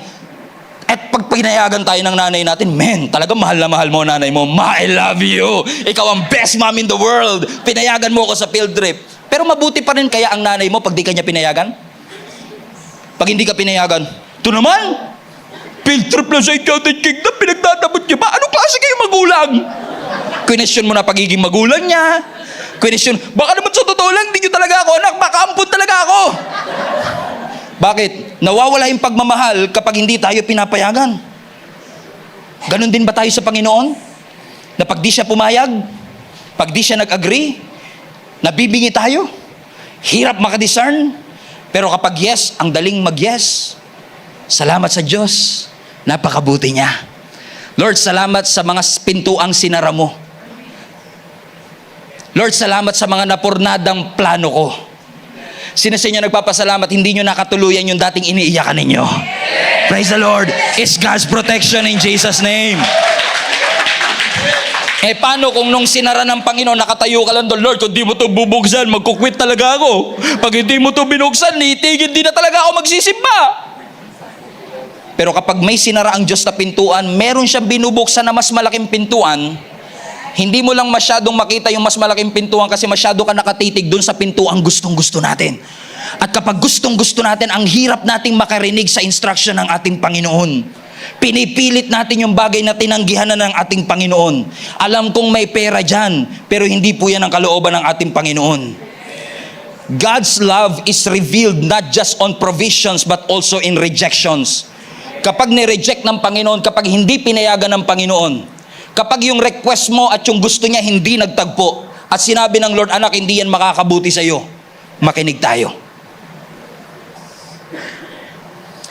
At pag pinayagan tayo ng nanay natin, men, talagang mahal na mahal mo nanay mo. Ma, I love you. Ikaw ang best mom in the world. Pinayagan mo ako sa field trip. Pero mabuti pa rin kaya ang nanay mo pag di ka niya pinayagan? Pag hindi ka pinayagan, ito naman, field trip lang sa Enchanted Kingdom, pinagtatabot niyo ba? Anong klase kayo magulang? Question mo na pagiging magulang niya. Question, baka naman sa totoo lang, hindi nyo talaga ako anak, makaampun talaga ako. Bakit? Nawawala yung pagmamahal kapag hindi tayo pinapayagan. Ganon din ba tayo sa Panginoon? Na pag di siya pumayag, pag di siya nag-agree, nabibingi tayo, hirap makadiscern, pero kapag yes, ang daling mag-yes. Salamat sa Diyos, napakabuti niya. Lord, salamat sa mga pintuang sinara mo. Lord, salamat sa mga napurnadang plano ko. Sino sa inyo nagpapasalamat, hindi nyo nakatuluyan yung dating iniiyakan ninyo? Praise the Lord. It's God's protection in Jesus' name. Paano kung nung sinara ng Panginoon, nakatayo ka lang doon, Lord, kung di mo to bubuksan, magkukwit talaga ako. Pag hindi mo to binuksan, nitigil, di na talaga ako magsisimba. Pero kapag may sinara ang Diyos na pintuan, meron siyang binubuksan na mas malaking pintuan, hindi mo lang masyadong makita yung mas malaking pintuan kasi masyado ka nakatitig dun sa pintuang gustong-gusto natin. At kapag gustong-gusto natin, ang hirap nating makarinig sa instruction ng ating Panginoon. Pinipilit natin yung bagay na tinanggihan na ng ating Panginoon. Alam kong may pera dyan, pero hindi po yan ang kalooban ng ating Panginoon. God's love is revealed not just on provisions but also in rejections. Kapag ni-reject ng Panginoon, kapag hindi pinayagan ng Panginoon, kapag yung request mo at yung gusto niya hindi nagtagpo, at sinabi ng Lord, anak, hindi yan makakabuti sa iyo, makinig tayo.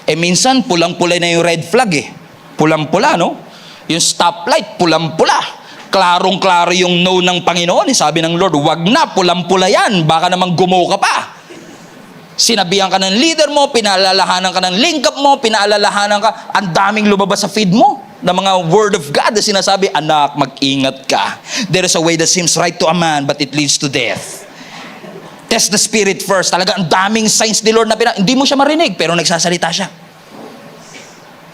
Minsan, pulang-pula na yung red flag Pulang-pula, no? Yung stoplight, pulang-pula. Klarong-klaro yung no ng Panginoon. Sabi ng Lord, wag na, pulang-pula yan. Baka namang gumaw ka pa. Sinabihan ka ng leader mo, pinaalalahanan ka ng link up mo, pinaalalahanan ka, ang daming lumabas sa feed mo na mga word of God na sinasabi, anak, mag-ingat ka. There is a way that seems right to a man, but it leads to death. Test the spirit first. Talaga, ang daming signs ni Lord na hindi mo siya marinig, pero nagsasalita siya.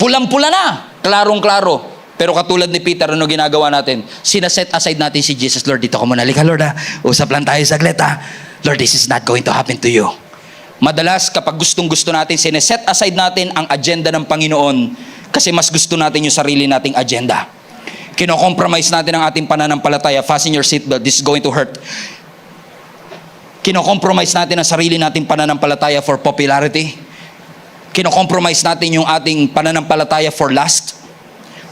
Pulang-pula na. Klarong-klaro. Pero katulad ni Peter, ano ginagawa natin? Sinaset aside natin si Jesus. Lord, dito ka muna. Halika, Lord, usap lang tayo saglit, Lord, this is not going to happen to you. Madalas, kapag gustong-gusto natin, sineset aside natin ang agenda ng Panginoon kasi mas gusto natin yung sarili nating agenda. Kino-compromise natin ang ating pananampalataya. Fasten your seatbelt. This is going to hurt. Kino-compromise natin ang sarili nating pananampalataya for popularity. Kino-compromise natin yung ating pananampalataya for lust.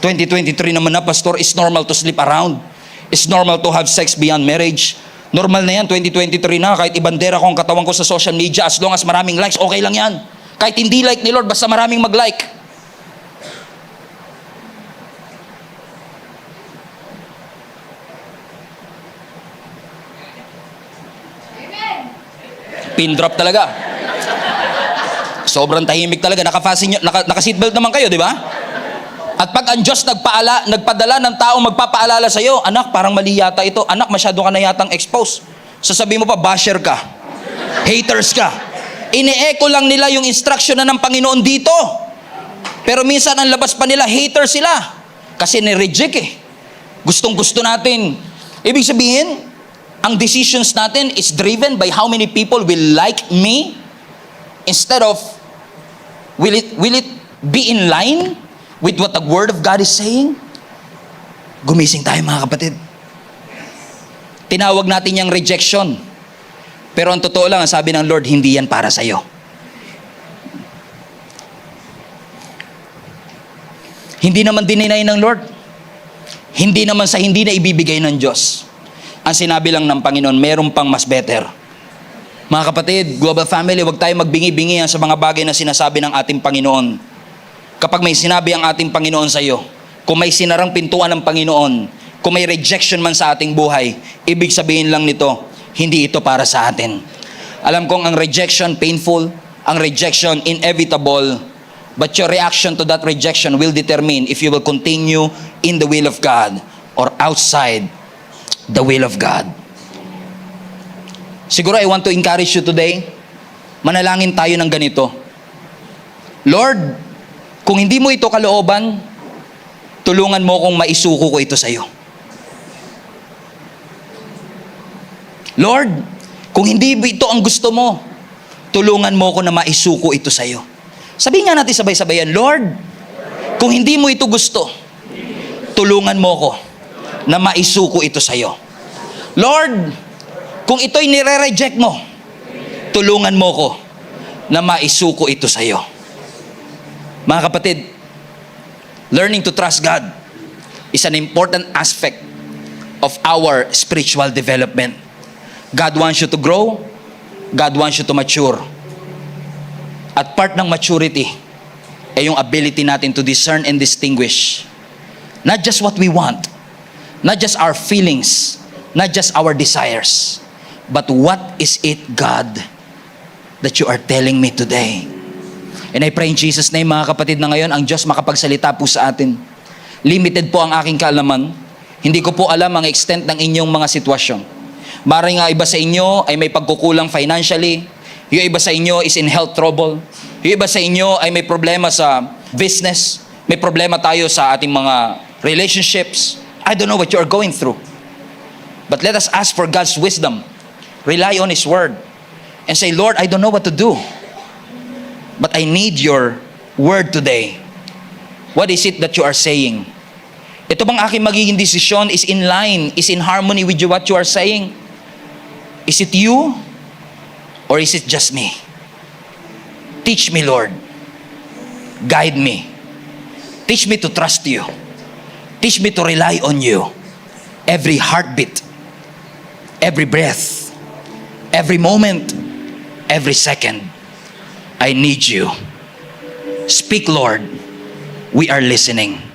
2023 naman na, Pastor, it's normal to sleep around. It's normal to have sex beyond marriage. Normal na yan, 2023 na. Kahit ibandera ko ang katawan ko sa social media, as long as maraming likes, okay lang yan. Kahit hindi like ni Lord, basta maraming mag-like. Pin drop talaga. Sobrang tahimik talaga. Naka-seatbelt naman kayo, di ba? At pag ang Diyos nagpadala ng tao magpapaalala sa iyo, anak, parang mali yata ito. Anak, masyado ka na yatang exposed. Sasabihin mo pa, basher ka. Haters ka. Ine-echo lang nila yung instruction na ng Panginoon dito. Pero minsan ang labas pa nila, haters sila. Kasi ni-reject Gustong-gusto natin. Ibig sabihin, ang decisions natin is driven by how many people will like me instead of will it be in line with what the Word of God is saying? Gumising tayo, mga kapatid. Tinawag natin yung rejection. Pero ang totoo lang, ang sabi ng Lord, hindi yan para sa'yo. Hindi naman dininay ng Lord. Hindi naman sa hindi na ibibigay ng Diyos. Ang sinabi lang ng Panginoon, meron pang mas better. Mga kapatid, global family, huwag tayo magbingi-bingi sa mga bagay na sinasabi ng ating Panginoon. Kapag may sinabi ang ating Panginoon sa iyo, kung may sinarang pintuan ng Panginoon, kung may rejection man sa ating buhay, ibig sabihin lang nito, hindi ito para sa atin. Alam kong ang rejection painful, ang rejection inevitable, but your reaction to that rejection will determine if you will continue in the will of God or outside the will of God. Siguro I want to encourage you today, manalangin tayo ng ganito. Lord, kung hindi mo ito kalooban, tulungan mo kung maisuko ko ito sa iyo. Lord, kung hindi ito ang gusto mo, tulungan mo ko na maisuko ito sa iyo. Sabihin nga natin sabay-sabayan, Lord, kung hindi mo ito gusto, tulungan mo ko na maisuko ito sa iyo. Lord, kung ito'y nire-reject mo, tulungan mo ko na maisuko ito sa iyo. Mga kapatid, learning to trust God is an important aspect of our spiritual development. God wants you to grow. God wants you to mature. At part ng maturity ay yung ability natin to discern and distinguish not just what we want, not just our feelings, not just our desires, but what is it, God, that you are telling me today? And I pray in Jesus' name, mga kapatid, na ngayon ang Diyos makapagsalita po sa atin. Limited po ang aking kaalaman. Hindi ko po alam ang extent ng inyong mga sitwasyon. Maring nga iba sa inyo ay may pagkukulang financially. Yung iba sa inyo is in health trouble. Yung iba sa inyo ay may problema sa business. May problema tayo sa ating mga relationships. I don't know what you are going through. But let us ask for God's wisdom. Rely on His Word. And say, Lord, I don't know what to do. But I need your Word today. What is it that you are saying? Ito bang aking magiging desisyon is in line, is in harmony with what you are saying? Is it you? Or is it just me? Teach me, Lord. Guide me. Teach me to trust you. Teach me to rely on you. Every heartbeat, every breath, every moment, every second, I need you. Speak, Lord. We are listening.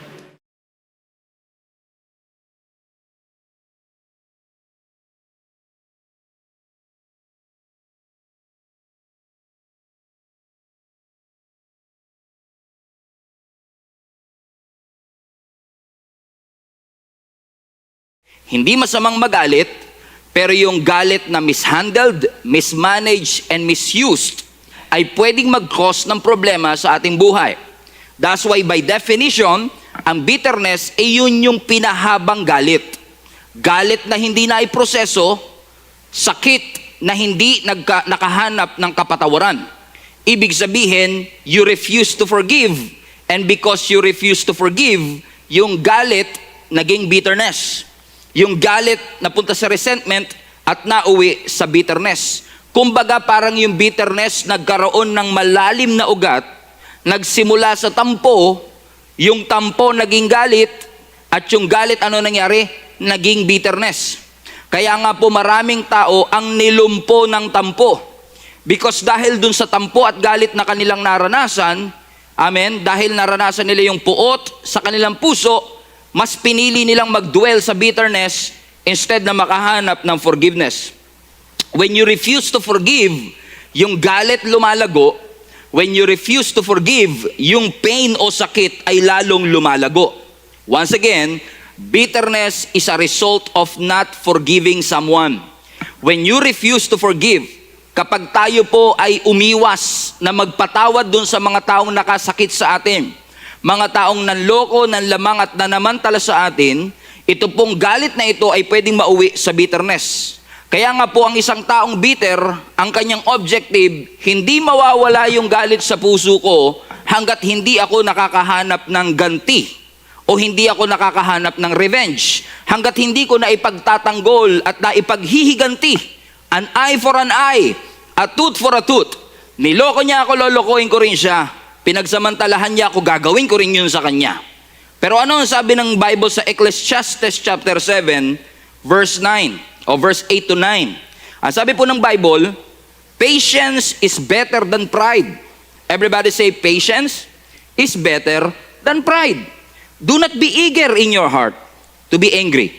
Hindi masamang magalit, pero yung galit na mishandled, mismanaged, and misused ay pwedeng mag-cause ng problema sa ating buhay. That's why by definition, ang bitterness ay yun yung pinahabang galit. Galit na hindi na iproseso, sakit na hindi nakahanap ng kapatawaran. Ibig sabihin, you refuse to forgive. And because you refuse to forgive, yung galit naging bitterness. Yung galit napunta sa resentment at nauwi sa bitterness. Kumbaga parang yung bitterness nagkaroon ng malalim na ugat, nagsimula sa tampo, yung tampo naging galit, at yung galit ano nangyari? Naging bitterness. Kaya nga po maraming tao ang nilumpo ng tampo. Because dahil dun sa tampo at galit na kanilang naranasan, amen, dahil naranasan nila yung puot sa kanilang puso, mas pinili nilang mag-dwell sa bitterness instead na makahanap ng forgiveness. When you refuse to forgive, yung galit lumalago. When you refuse to forgive, yung pain o sakit ay lalong lumalago. Once again, bitterness is a result of not forgiving someone. When you refuse to forgive, kapag tayo po ay umiwas na magpatawad dun sa mga taong nakasakit sa atin, mga taong nanloko, nanlamang at nanamantala sa atin, ito pong galit na ito ay pwedeng mauwi sa bitterness. Kaya nga po ang isang taong bitter, ang kanyang objective, hindi mawawala yung galit sa puso ko hanggat hindi ako nakakahanap ng ganti o hindi ako nakakahanap ng revenge. Hanggat hindi ko na ipagtatanggol at na ipaghihiganti, an eye for an eye, a tooth for a tooth. Niloko niya ako, lolokohin ko rin siya. Pinagsamantalahan niya ako, gagawin ko rin yun sa kanya. Pero ano ang sabi ng Bible sa Ecclesiastes chapter 7, verse 9, o verse 8 to 9? Ang sabi po ng Bible, patience is better than pride. Everybody say, patience is better than pride. Do not be eager in your heart to be angry.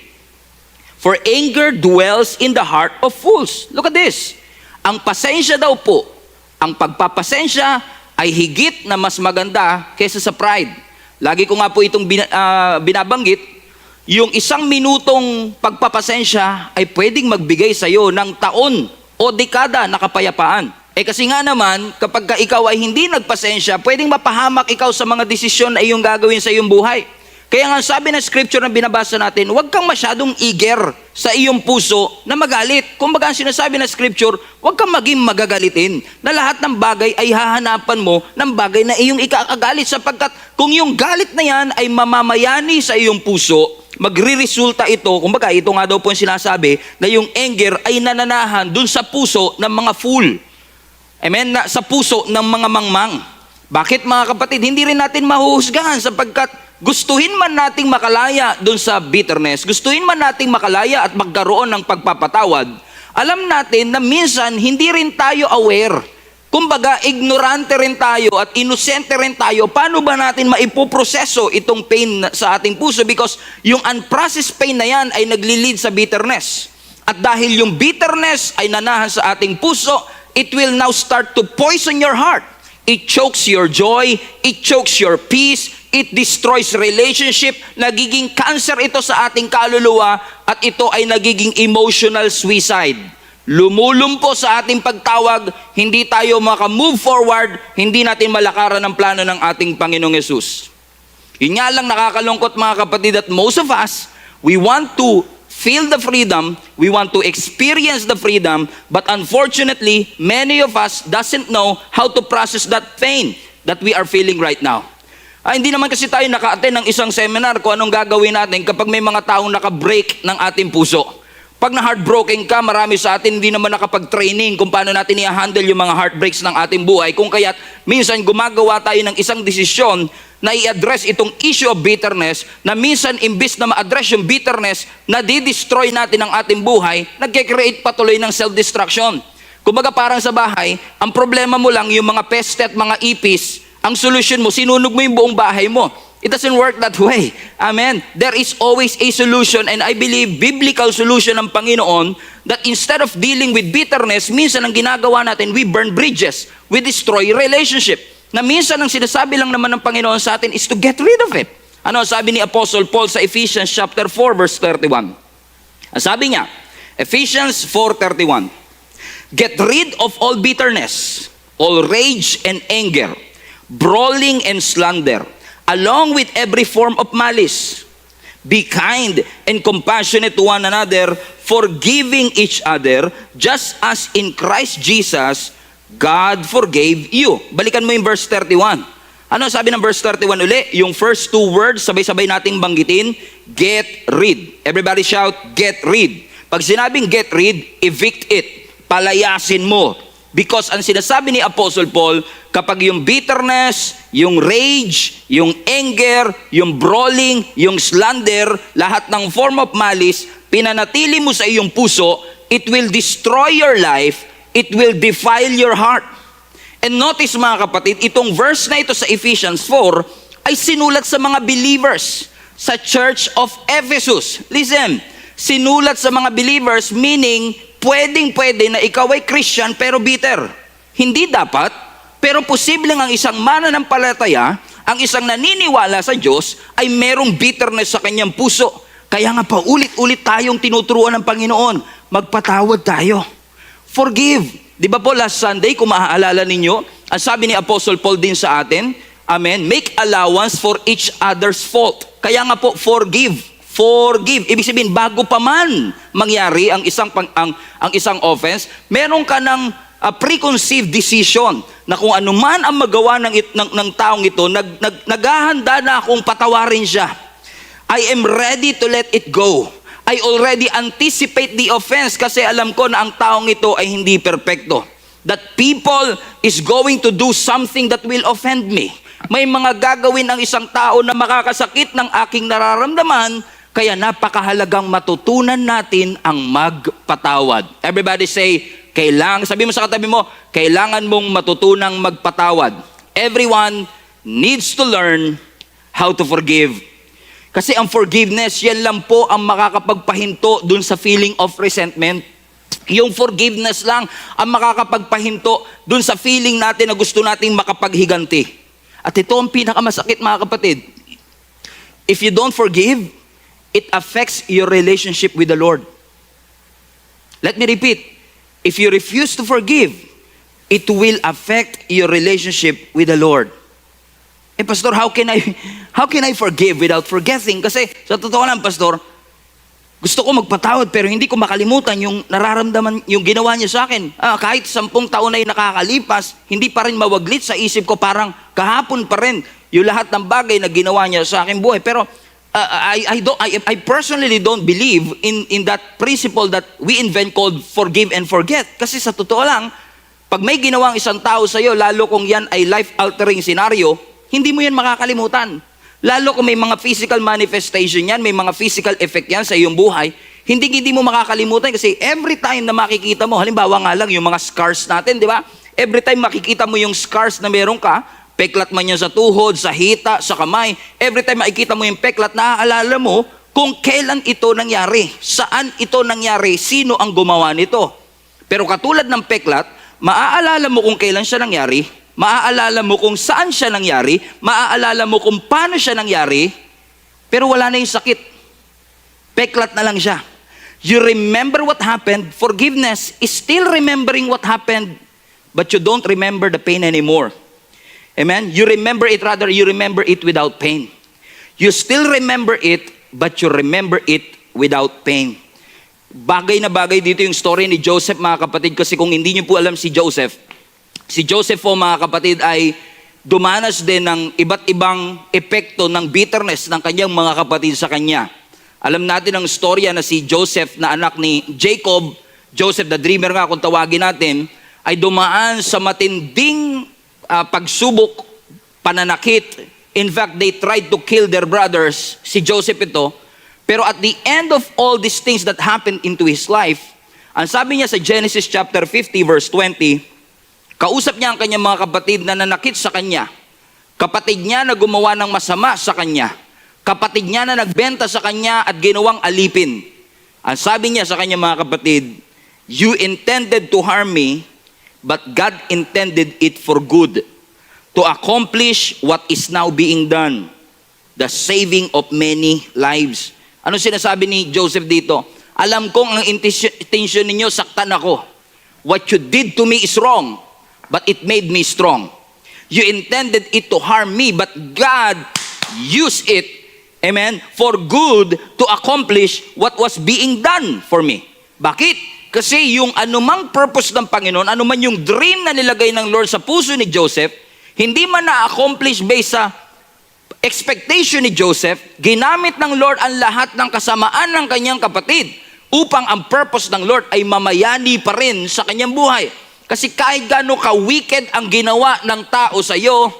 For anger dwells in the heart of fools. Look at this. Ang pasensya daw po, ang pagpapasensya ay higit na mas maganda kaysa sa pride. Lagi ko nga po itong binabanggit, yung 1 minutong pagpapasensya ay pwedeng magbigay sa iyo ng taon o dekada na kapayapaan. Kasi nga naman, kapag ikaw ay hindi nagpasensya, pwedeng mapahamak ikaw sa mga desisyon na iyong gagawin sa iyong buhay. Kaya nga sabi ng scripture na binabasa natin, huwag kang masyadong eager sa iyong puso na magalit. Kumbaga ang sinasabi ng scripture, huwag kang maging magagalitin na lahat ng bagay ay hahanapan mo ng bagay na iyong ikakagalit, sapagkat kung yung galit na yan ay mamamayani sa iyong puso, magre-resulta ito, kumbaga ito nga daw po yung sinasabi, na yung anger ay nananahan dun sa puso ng mga fool. Amen? Sa puso ng mga mangmang. Bakit mga kapatid? Hindi rin natin mahuhusgahan sapagkat gustuhin man nating makalaya dun sa bitterness, gustuhin man nating makalaya at magkaroon ng pagpapatawad, alam natin na minsan hindi rin tayo aware. Kumbaga, ignorante rin tayo at inosente rin tayo. Paano ba natin maipoproseso itong pain sa ating puso? Because yung unprocessed pain na yan ay nagli-lead sa bitterness. At dahil yung bitterness ay nanahan sa ating puso, it will now start to poison your heart. it chokes your joy, it chokes your peace, it destroys relationship, nagiging cancer ito sa ating kaluluwa, at ito ay nagiging emotional suicide. Lumulumpo sa ating pagtawag, hindi tayo maka-move forward, hindi natin malakaran ang plano ng ating Panginoong Yesus. Yun nga lang nakakalungkot mga kapatid, that most of us, we want to feel the freedom, we want to experience the freedom, but unfortunately, many of us doesn't know how to process that pain that we are feeling right now. Hindi naman kasi tayo naka-attend ng isang seminar kung anong gagawin natin kapag may mga taong naka-break ng ating puso. Pag na-heartbroken ka, marami sa atin hindi naman nakapag-training kung paano natin i-handle yung mga heartbreaks ng ating buhay. Kung kaya't minsan gumagawa tayo ng isang desisyon na i-address itong issue of bitterness, na minsan imbis na ma-address yung bitterness, na di-destroy natin ang ating buhay, nagke-create patuloy ng self-destruction. Kumbaga parang sa bahay, ang problema mo lang yung mga peste at mga ipis, ang solution mo, sinunog mo yung buong bahay mo. It doesn't work that way. Amen. There is always a solution, and I believe biblical solution ng Panginoon, that instead of dealing with bitterness, minsan ang ginagawa natin, we burn bridges, we destroy relationship. Na minsan ang sinasabi lang naman ng Panginoon sa atin is to get rid of it. Ano sabi ni Apostle Paul sa Ephesians chapter 4 verse 31? Sabi niya, Ephesians 4:31, get rid of all bitterness, all rage and anger, brawling and slander, along with every form of malice. Be kind and compassionate to one another, forgiving each other, just as in Christ Jesus, God forgave you. Balikan mo yung verse 31. Ano sabi ng verse 31 uli? Yung first two words, sabay-sabay nating banggitin, get rid. Everybody shout, get rid. Pag sinabing get rid, evict it. Palayasin mo. Because ang sinasabi ni Apostle Paul, kapag yung bitterness, yung rage, yung anger, yung brawling, yung slander, lahat ng form of malice, pinanatili mo sa iyong puso, it will destroy your life, it will defile your heart. And notice mga kapatid, itong verse na ito sa Ephesians 4 ay sinulat sa mga believers sa Church of Ephesus. Listen, sinulat sa mga believers, meaning pwedeng-pwede na ikaw ay Christian pero bitter. Hindi dapat, pero posibleng ang isang mananampalataya, ang isang naniniwala sa Diyos, ay merong bitterness sa kanyang puso. Kaya nga pa ulit-ulit tayong tinuturuan ng Panginoon, magpatawad tayo. Forgive. Di ba po last Sunday, kung maaalala ninyo, ang sabi ni Apostle Paul din sa atin, amen, make allowance for each other's fault. Kaya nga po, forgive. Forgive. Ibig sabihin, bago pa man mangyari ang isang offense, meron ka ng preconceived decision na kung ano man ang magawa ng taong ito, naghahanda na akong patawarin siya. I am ready to let it go. I already anticipate the offense kasi alam ko na ang taong ito ay hindi perpekto. That people is going to do something that will offend me. May mga gagawin ang isang tao na makakasakit ng aking nararamdaman. Kaya napakahalagang matutunan natin ang magpatawad. Everybody say, sabi mo sa katabi mo, kailangan mong matutunang magpatawad. Everyone needs to learn how to forgive. Kasi ang forgiveness, yan lang po ang makakapagpahinto dun sa feeling of resentment. Yung forgiveness lang ang makakapagpahinto dun sa feeling natin na gusto nating makapaghiganti. At ito ang pinakamasakit mga kapatid. If you don't forgive, it affects your relationship with the Lord. Let me repeat. If you refuse to forgive, it will affect your relationship with the Lord. Pastor, how can I forgive without forgetting? Kasi sa totoo lang, Pastor, gusto ko magpatawad pero hindi ko makalimutan yung nararamdaman, yung ginawa niya sa akin. Kahit 10 taon na yung nakakalipas, hindi pa rin mawaglit sa isip ko, parang kahapon pa rin yung lahat ng bagay na ginawa niya sa aking buhay. Pero I personally don't believe in that principle that we invent called forgive and forget. Kasi sa totoo lang, pag may ginawang isang tao sa iyo, lalo kung yan ay life-altering scenario, hindi mo yan makakalimutan. Lalo kung may mga physical manifestation yan, may mga physical effect yan sa iyong buhay, hindi mo makakalimutan kasi every time na makikita mo, halimbawa nga lang yung mga scars natin, di ba? Every time makikita mo yung scars na meron ka, peklat man yan sa tuhod, sa hita, sa kamay. Every time makikita mo yung peklat, naaalala mo kung kailan ito nangyari, saan ito nangyari, sino ang gumawa nito. Pero katulad ng peklat, maaalala mo kung kailan siya nangyari, maaalala mo kung saan siya nangyari, maaalala mo kung paano siya nangyari, pero wala na yung sakit. Peklat na lang siya. You remember what happened. Forgiveness is still remembering what happened, but you don't remember the pain anymore. Amen? You remember it, rather, you remember it without pain. You still remember it, but you remember it without pain. Bagay na bagay dito yung story ni Joseph, mga kapatid, kasi kung hindi niyo po alam si Joseph po, mga kapatid, ay dumanas din ng iba't ibang epekto ng bitterness ng kanyang mga kapatid sa kanya. Alam natin ang storya na si Joseph na anak ni Jacob, Joseph the dreamer nga kung tawagin natin, ay dumaan sa matinding pagsubok, pananakit. In fact, they tried to kill their brothers, si Joseph ito. Pero at the end of all these things that happened into his life, ang sabi niya sa Genesis chapter 50 verse 20, kausap niya ang kanyang mga kapatid na nanakit sa kanya. Kapatid niya na gumawa ng masama sa kanya. Kapatid niya na nagbenta sa kanya at ginawang alipin. Ang sabi niya sa kanyang mga kapatid, you intended to harm me, but God intended it for good, to accomplish what is now being done, the saving of many lives. Ano sinasabi ni Joseph dito? Alam kong ang intention ninyo, saktan ako. What you did to me is wrong, but it made me strong. You intended it to harm me, but God used it, amen, for good to accomplish what was being done for me. Bakit? Kasi yung anumang purpose ng Panginoon, anuman yung dream na nilagay ng Lord sa puso ni Joseph, hindi man na-accomplish based sa expectation ni Joseph, ginamit ng Lord ang lahat ng kasamaan ng kanyang kapatid upang ang purpose ng Lord ay mamayani pa rin sa kanyang buhay. Kasi kahit gaano ka-wicked ang ginawa ng tao sa iyo,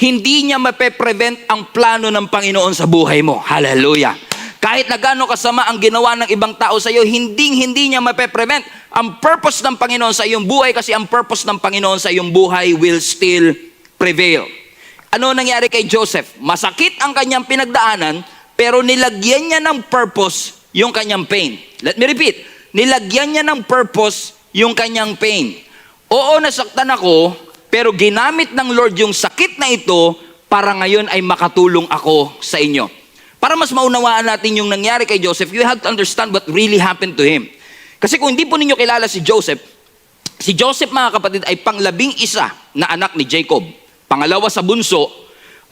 hindi niya mape-prevent ang plano ng Panginoon sa buhay mo. Hallelujah! Kahit na gaano kasama ang ginawa ng ibang tao sa iyo, hindi niya mape-prevent ang purpose ng Panginoon sa iyong buhay, kasi ang purpose ng Panginoon sa iyong buhay will still prevail. Ano nangyari kay Joseph? Masakit ang kanyang pinagdaanan, pero nilagyan niya ng purpose yung kanyang pain. Let me repeat. Nilagyan niya ng purpose yung kanyang pain. Oo, nasaktan ako, pero ginamit ng Lord yung sakit na ito para ngayon ay makatulong ako sa inyo. Para mas maunawaan natin yung nangyari kay Joseph, you have to understand what really happened to him. Kasi kung hindi po ninyo kilala si Joseph, mga kapatid, ay pang-11 na anak ni Jacob. Pangalawa sa bunso,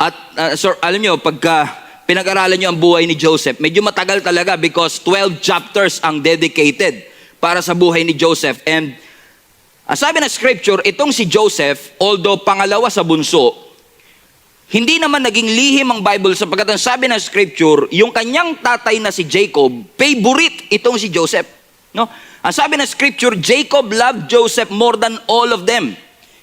at alam nyo, pagka pinag-aralan nyo ang buhay ni Joseph, medyo matagal talaga because 12 chapters ang dedicated para sa buhay ni Joseph. And sabi na scripture, itong si Joseph, although pangalawa sa bunso, hindi naman naging lihim ang Bible sapagkat ang sabi ng scripture, yung kanyang tatay na si Jacob, favorite itong si Joseph. No? Ang sabi ng scripture, Jacob loved Joseph more than all of them.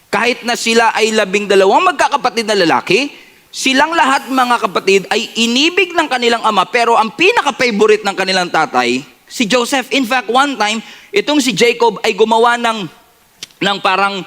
Kahit na sila ay 12 magkakapatid na lalaki, silang lahat mga kapatid ay inibig ng kanilang ama, pero ang pinaka-favorite ng kanilang tatay, si Joseph. In fact, one time, itong si Jacob ay gumawa ng parang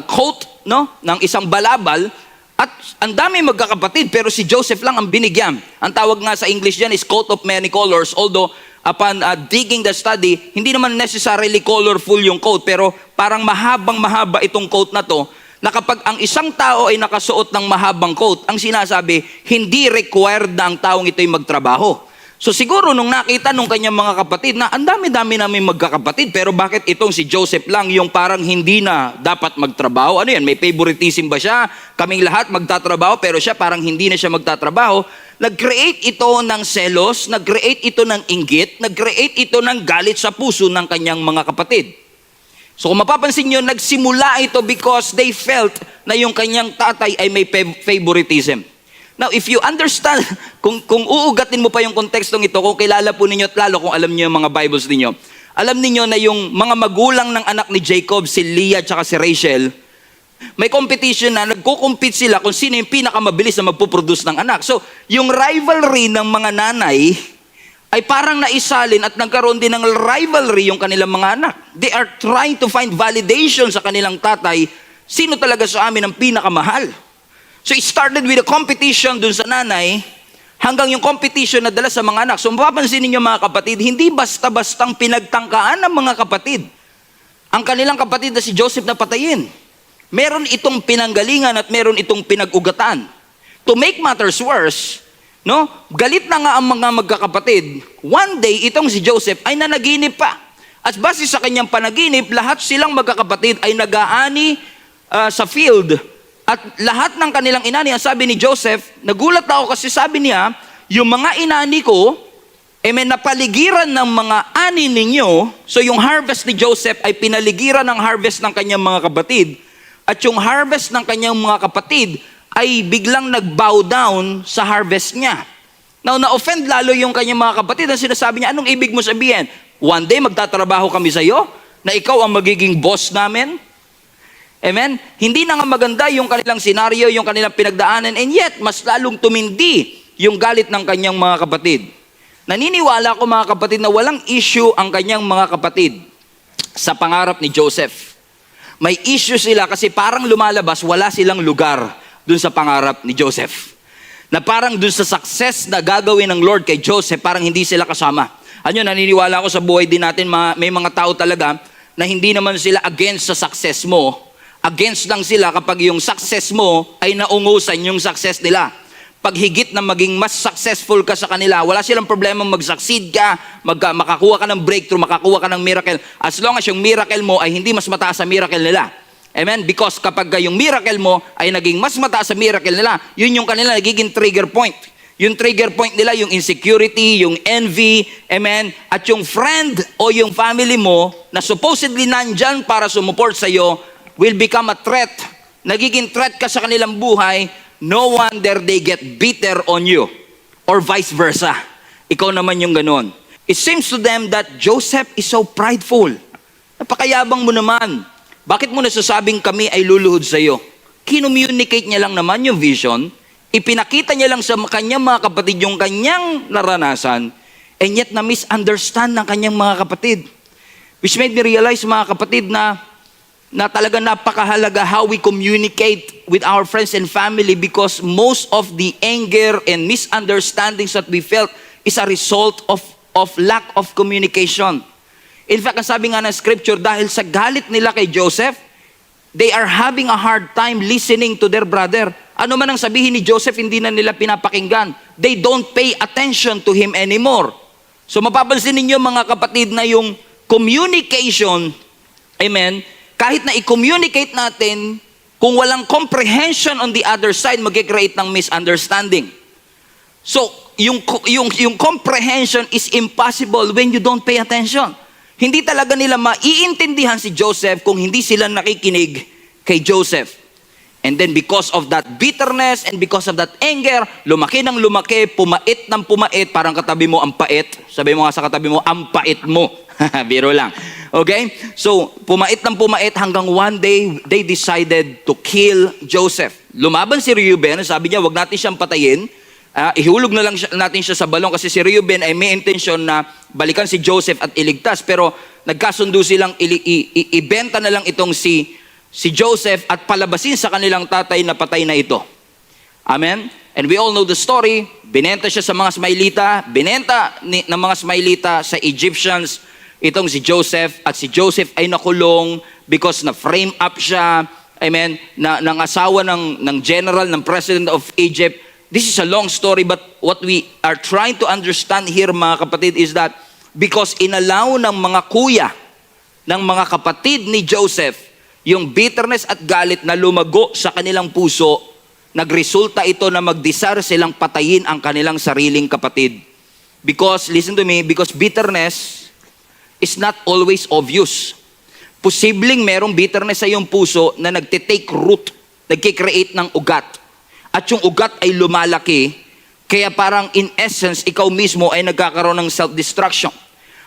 coat, no? Ng isang balabal, at ang dami magkakapatid, pero si Joseph lang ang binigyan. Ang tawag nga sa English dyan is coat of many colors, although upon digging the study, hindi naman necessarily colorful yung coat, pero parang mahaba itong coat na to, na kapag ang isang tao ay nakasuot ng mahabang coat, ang sinasabi, hindi required na ang taong ito'y magtrabaho. So siguro nung nakita nung kanyang mga kapatid na ang dami-dami namin magkakapatid, pero bakit itong si Joseph lang yung parang hindi na dapat magtrabaho? Ano yan, may favoritism ba siya? Kaming lahat magtatrabaho, pero siya parang hindi na siya magtatrabaho. Nag-create ito ng selos, nag-create ito ng inggit, nag-create ito ng galit sa puso ng kanyang mga kapatid. So kung mapapansin nyo, nagsimula ito because they felt na yung kanyang tatay ay may favoritism. Now, if you understand, kung uugatin mo pa yung kontekstong ito, kung kilala po ninyo at lalo kung alam niyo yung mga Bibles ninyo, alam niyo na yung mga magulang ng anak ni Jacob, si Leah at si Rachel, may competition na, nagko-compete sila kung sino yung pinakamabilis na magpuproduce ng anak. So, yung rivalry ng mga nanay ay parang naisalin at nagkaroon din ng rivalry yung kanilang mga anak. They are trying to find validation sa kanilang tatay, sino talaga sa amin ang pinakamahal. So it started with a competition dun sa nanay, hanggang yung competition na dala sa mga anak. So mapapansin ninyo mga kapatid, hindi basta-bastang pinagtangkaan ng mga kapatid ang kanilang kapatid na si Joseph na patayin. meron itong pinanggalingan at meron itong pinag-ugatan. To make matters worse, no? Galit na nga ang mga magkakapatid. One day, itong si Joseph ay nanaginip pa. At base sa kanyang panaginip, lahat silang magkakapatid ay nag-aani sa field. At lahat ng kanilang inani, ang sabi ni Joseph, nagulat ako kasi sabi niya, yung mga inani ko, may napaligiran ng mga ani ninyo. So yung harvest ni Joseph ay pinaligiran ng harvest ng kanyang mga kapatid. At yung harvest ng kanyang mga kapatid ay biglang nag-bow down sa harvest niya. Now, na-offend lalo yung kanyang mga kapatid. Ang sinasabi niya, anong ibig mo sabihin? One day, magtatrabaho kami sa iyo na ikaw ang magiging boss namin? Amen? Hindi na nga maganda yung kanilang senaryo, yung kanilang pinagdaanan, and yet, mas lalong tumindi yung galit ng kanyang mga kapatid. Naniniwala ko mga kapatid na walang issue ang kanyang mga kapatid sa pangarap ni Joseph. May issue sila kasi parang lumalabas, wala silang lugar dun sa pangarap ni Joseph. Na parang dun sa success na gagawin ng Lord kay Joseph, parang hindi sila kasama. Ano, naniniwala ako sa buhay din natin, may mga tao talaga na hindi naman sila against sa success mo. Against lang sila kapag yung success mo ay naungusan yung success nila. Pag higit na maging mas successful ka sa kanila, wala silang problema mag-succeed ka, makakuha ka ng breakthrough, makakuha ka ng miracle. As long as yung miracle mo ay hindi mas mataas sa miracle nila. Amen? Because kapag yung miracle mo ay naging mas mataas sa miracle nila, yun yung kanila nagiging trigger point. Yung trigger point nila, yung insecurity, yung envy, amen? At yung friend o yung family mo na supposedly nandyan para sumuport sa iyo will become a threat. Nagiging threat ka sa kanilang buhay, no wonder they get bitter on you. Or vice versa. Ikaw naman yung ganon. It seems to them that Joseph is so prideful. Napakayabang mo naman. Bakit mo nasasabing kami ay luluhod sa iyo? Kinommunicate niya lang naman yung vision. Ipinakita niya lang sa kanyang mga kapatid yung kanyang naranasan, and yet na-misunderstand ng kanyang mga kapatid. Which made me realize, mga kapatid, na talaga napakahalaga how we communicate with our friends and family, because most of the anger and misunderstandings that we felt is a result of lack of communication. In fact, ang sabi nga ng scripture, dahil sa galit nila kay Joseph, they are having a hard time listening to their brother. Ano man ang sabihin ni Joseph, hindi na nila pinapakinggan. They don't pay attention to him anymore. So mapapansin ninyo mga kapatid na yung communication, amen, kahit na i-communicate natin, kung walang comprehension on the other side, mag-create ng misunderstanding. So, yung comprehension is impossible when you don't pay attention. Hindi talaga nila maiintindihan si Joseph kung hindi sila nakikinig kay Joseph. And then because of that bitterness and because of that anger, lumaki ng lumaki, pumait ng pumait, parang katabi mo ang pait. Sabi mo nga sa katabi mo, ang pait mo. Biro lang. Okay? So, pumait ng pumait hanggang one day, they decided to kill Joseph. Lumaban si Reuben, sabi niya, wag natin siyang patayin. Ihulog na lang natin siya sa balon kasi si Reuben ay may intensyon na balikan si Joseph at iligtas. Pero nagkasundo silang ibenta na lang itong si Joseph at palabasin sa kanilang tatay na patay na ito. Amen? And we all know the story. Binenta siya sa mga Ismailita. Binenta ng mga Ismailita sa Egyptians itong si Joseph. At si Joseph ay nakulong because na-frame up siya, amen, ng asawa ng general, ng president of Egypt. This is a long story, but what we are trying to understand here, mga kapatid, is that because inalaw ng mga kuya, ng mga kapatid ni Joseph, yung bitterness at galit na lumago sa kanilang puso, nagresulta ito na mag-desire silang patayin ang kanilang sariling kapatid. Because, listen to me, because bitterness is not always obvious. Posibleng merong bitterness sa iyong puso na nagtitake root, nagkikreate ng ugat. At yung ugat ay lumalaki, kaya parang in essence, ikaw mismo ay nagkakaroon ng self-destruction.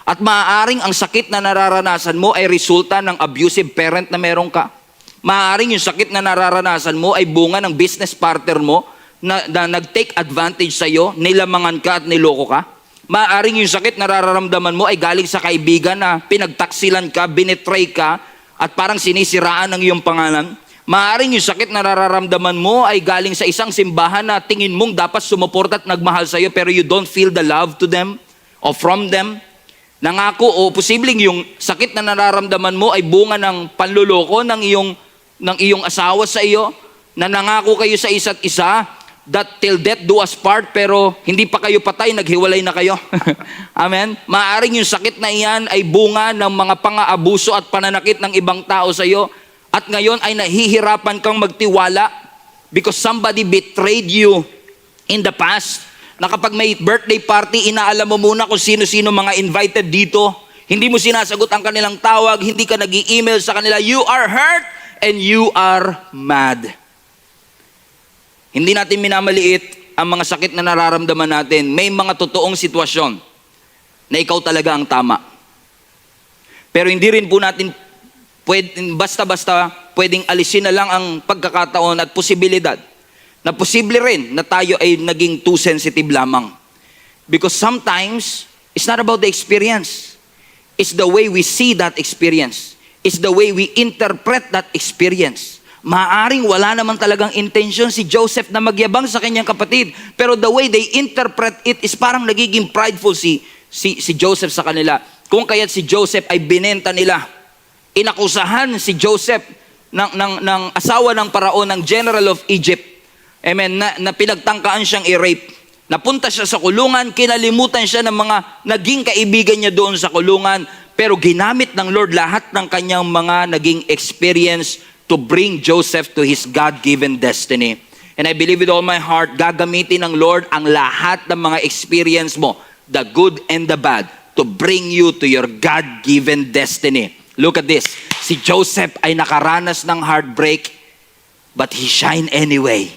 At maaaring ang sakit na nararanasan mo ay resulta ng abusive parent na meron ka. Maaaring yung sakit na nararanasan mo ay bunga ng business partner mo na nag-take advantage sa iyo, nilamangan ka at niloko ka. Maaaring yung sakit na nararamdaman mo ay galing sa kaibigan na pinagtaksilan ka, binetray ka, at parang sinisiraan ng iyong pangalan. Maaaring yung sakit na nararamdaman mo ay galing sa isang simbahan na tingin mong dapat sumuporta at nagmahal sa iyo pero you don't feel the love to them or from them. Nangako o posibleng yung sakit na nararamdaman mo ay bunga ng panluloko ng iyong ng iyong asawa sa iyo, na nangako kayo sa isa't isa, that till death do us part, pero hindi pa kayo patay, naghiwalay na kayo. Amen? Maaaring yung sakit na iyan ay bunga ng mga pang-aabuso at pananakit ng ibang tao sa iyo, at ngayon ay nahihirapan kang magtiwala because somebody betrayed you in the past, na kapag may birthday party, inaalam mo muna kung sino-sino mga invited dito. Hindi mo sinasagot ang kanilang tawag, hindi ka nag-i-email sa kanila. You are hurt and you are mad. Hindi natin minamaliit ang mga sakit na nararamdaman natin. May mga totoong sitwasyon na ikaw talaga ang tama. Pero hindi rin po natin basta-basta pwedeng alisin na lang ang pagkakataon at posibilidad na posible rin na tayo ay naging too sensitive lamang. Because sometimes, it's not about the experience. It's the way we see that experience. It's the way we interpret that experience. Maaring wala naman talagang intention si Joseph na magyabang sa kanyang kapatid. Pero the way they interpret it is parang nagiging prideful si Joseph sa kanila. Kung kaya't si Joseph ay binenta nila. Inakusahan si Joseph ng asawa ng paraon, ng general of Egypt. Amen, na pinagtangkaan siyang i-rape. Napunta siya sa kulungan, kinalimutan siya ng mga naging kaibigan niya doon sa kulungan, pero ginamit ng Lord lahat ng kanyang mga naging experience to bring Joseph to his God-given destiny. And I believe with all my heart, gagamitin ng Lord ang lahat ng mga experience mo, the good and the bad, to bring you to your God-given destiny. Look at this. Si Joseph ay nakaranas ng heartbreak, but he shined anyway.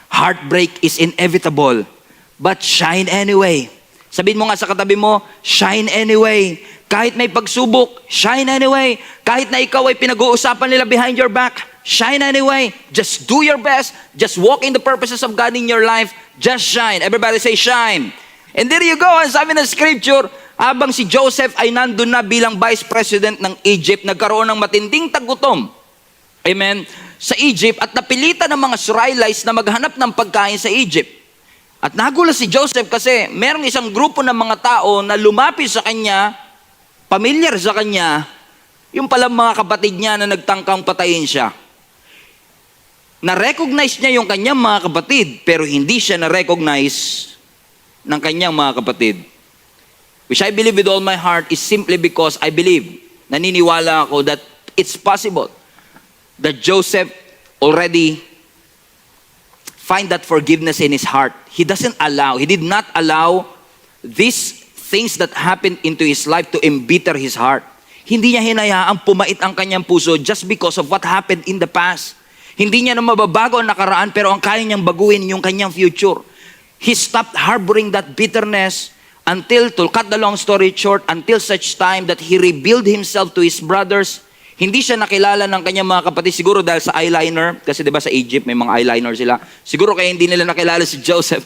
Heartbreak is inevitable, but shine anyway. Sabihin mo nga sa katabi mo, shine anyway. Kahit may pagsubok, shine anyway. Kahit na ikaw ay pinag-uusapan nila behind your back, shine anyway. Just do your best. Just walk in the purposes of God in your life. Just shine. Everybody say shine. And there you go. Ang sabi ng scripture, habang si Joseph ay nandun na bilang vice president ng Egypt, nagkaroon ng matinding tagutom. Amen? Sa Egypt, at napilitan ng mga Israelites na maghanap ng pagkain sa Egypt. At nagulat si Joseph kasi merong isang grupo ng mga tao na lumapit sa kanya, pamilyar sa kanya, yung palang mga kapatid niya na nagtangkang patayin siya. Na-recognize niya yung kanyang mga kapatid, pero hindi siya na-recognize ng kanyang mga kapatid. Which I believe with all my heart is simply because I believe, naniniwala ako that it's possible that Joseph already find that forgiveness in his heart. He did not allow these things that happened into his life to embitter his heart. Hindi niya hinayaang pumait ang kanyang puso just because of what happened in the past. Hindi niya na mababago ang nakaraan, pero ang kaya niyang baguhin yung kanyang future. He stopped harboring that bitterness until, to cut the long story short, until such time that he revealed himself to his brothers. Hindi siya nakilala ng kanyang mga kapatid, siguro dahil sa eyeliner, kasi diba sa Egypt may mga eyeliner sila. Siguro kaya hindi nila nakilala si Joseph.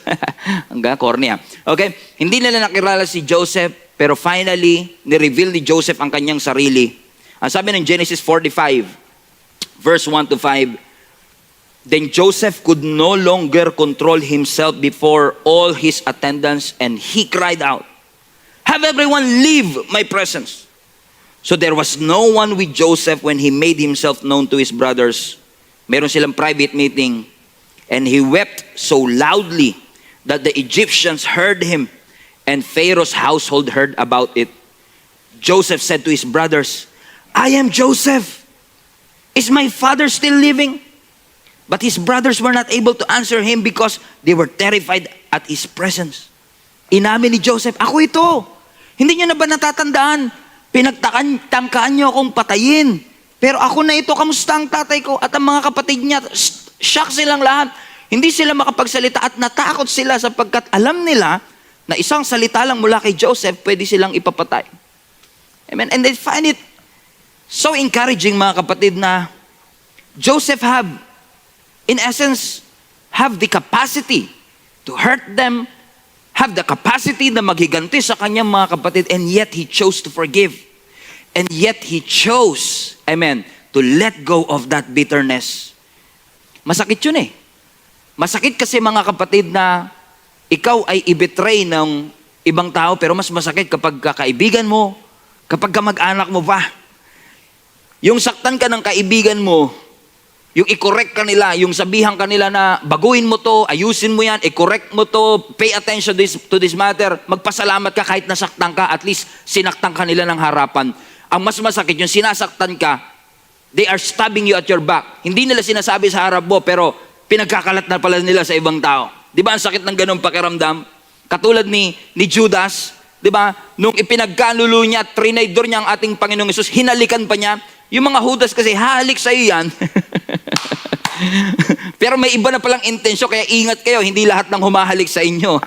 Hanggang corny ha. Okay? Hindi nila nakilala si Joseph, pero finally, ni-reveal ni Joseph ang kanyang sarili. Ang sabi ng Genesis 45, verse 1 to 5, then Joseph could no longer control himself before all his attendants, and he cried out, have everyone leave my presence. So there was no one with Joseph when he made himself known to his brothers. Meron silang private meeting. And he wept so loudly that the Egyptians heard him, and Pharaoh's household heard about it. Joseph said to his brothers, I am Joseph. Is my father still living? But his brothers were not able to answer him because they were terrified at his presence. Inamin ni Joseph, ako ito. Hindi niyo na ba natatandaan? Pinagtangkaan niyo akong patayin. Pero ako na ito, kamusta ang tatay ko at ang mga kapatid niya? Shock silang lahat. Hindi sila makapagsalita at natakot sila sapagkat alam nila na isang salita lang mula kay Joseph, pwede silang ipapatay. Amen. And they find it so encouraging, mga kapatid, na Joseph in essence, have the capacity to hurt them, have the capacity na maghiganti sa kanyang mga kapatid, and yet he chose to forgive. And yet he chose, amen, to let go of that bitterness. Masakit yun eh. Masakit kasi, mga kapatid, na ikaw ay i-betray ng ibang tao, pero mas masakit kapag kaibigan mo, kapag mag-anak mo pa. Yung saktan ka ng kaibigan mo, Yung i-correct ka nila, yung sabihan ka nila na baguhin mo to, ayusin mo yan, i-correct mo to, pay attention to this matter, magpasalamat ka kahit nasaktan ka, at least sinaktan ka nila ng harapan. Ang mas masakit, yung sinasaktan ka, they are stabbing you at your back. Hindi nila sinasabi sa harap mo, pero pinagkakalat na pala nila sa ibang tao. Di ba ang sakit ng ganong pakiramdam? Katulad ni Judas, di ba? Nung ipinagkanulo niya, trinaydor niya ang ating Panginoong Hesus, hinalikan pa niya. Yung mga Judas kasi, halik sa'yo yan. Pero may iba na palang intensyon, kaya ingat kayo, hindi lahat ng humahalik sa inyo.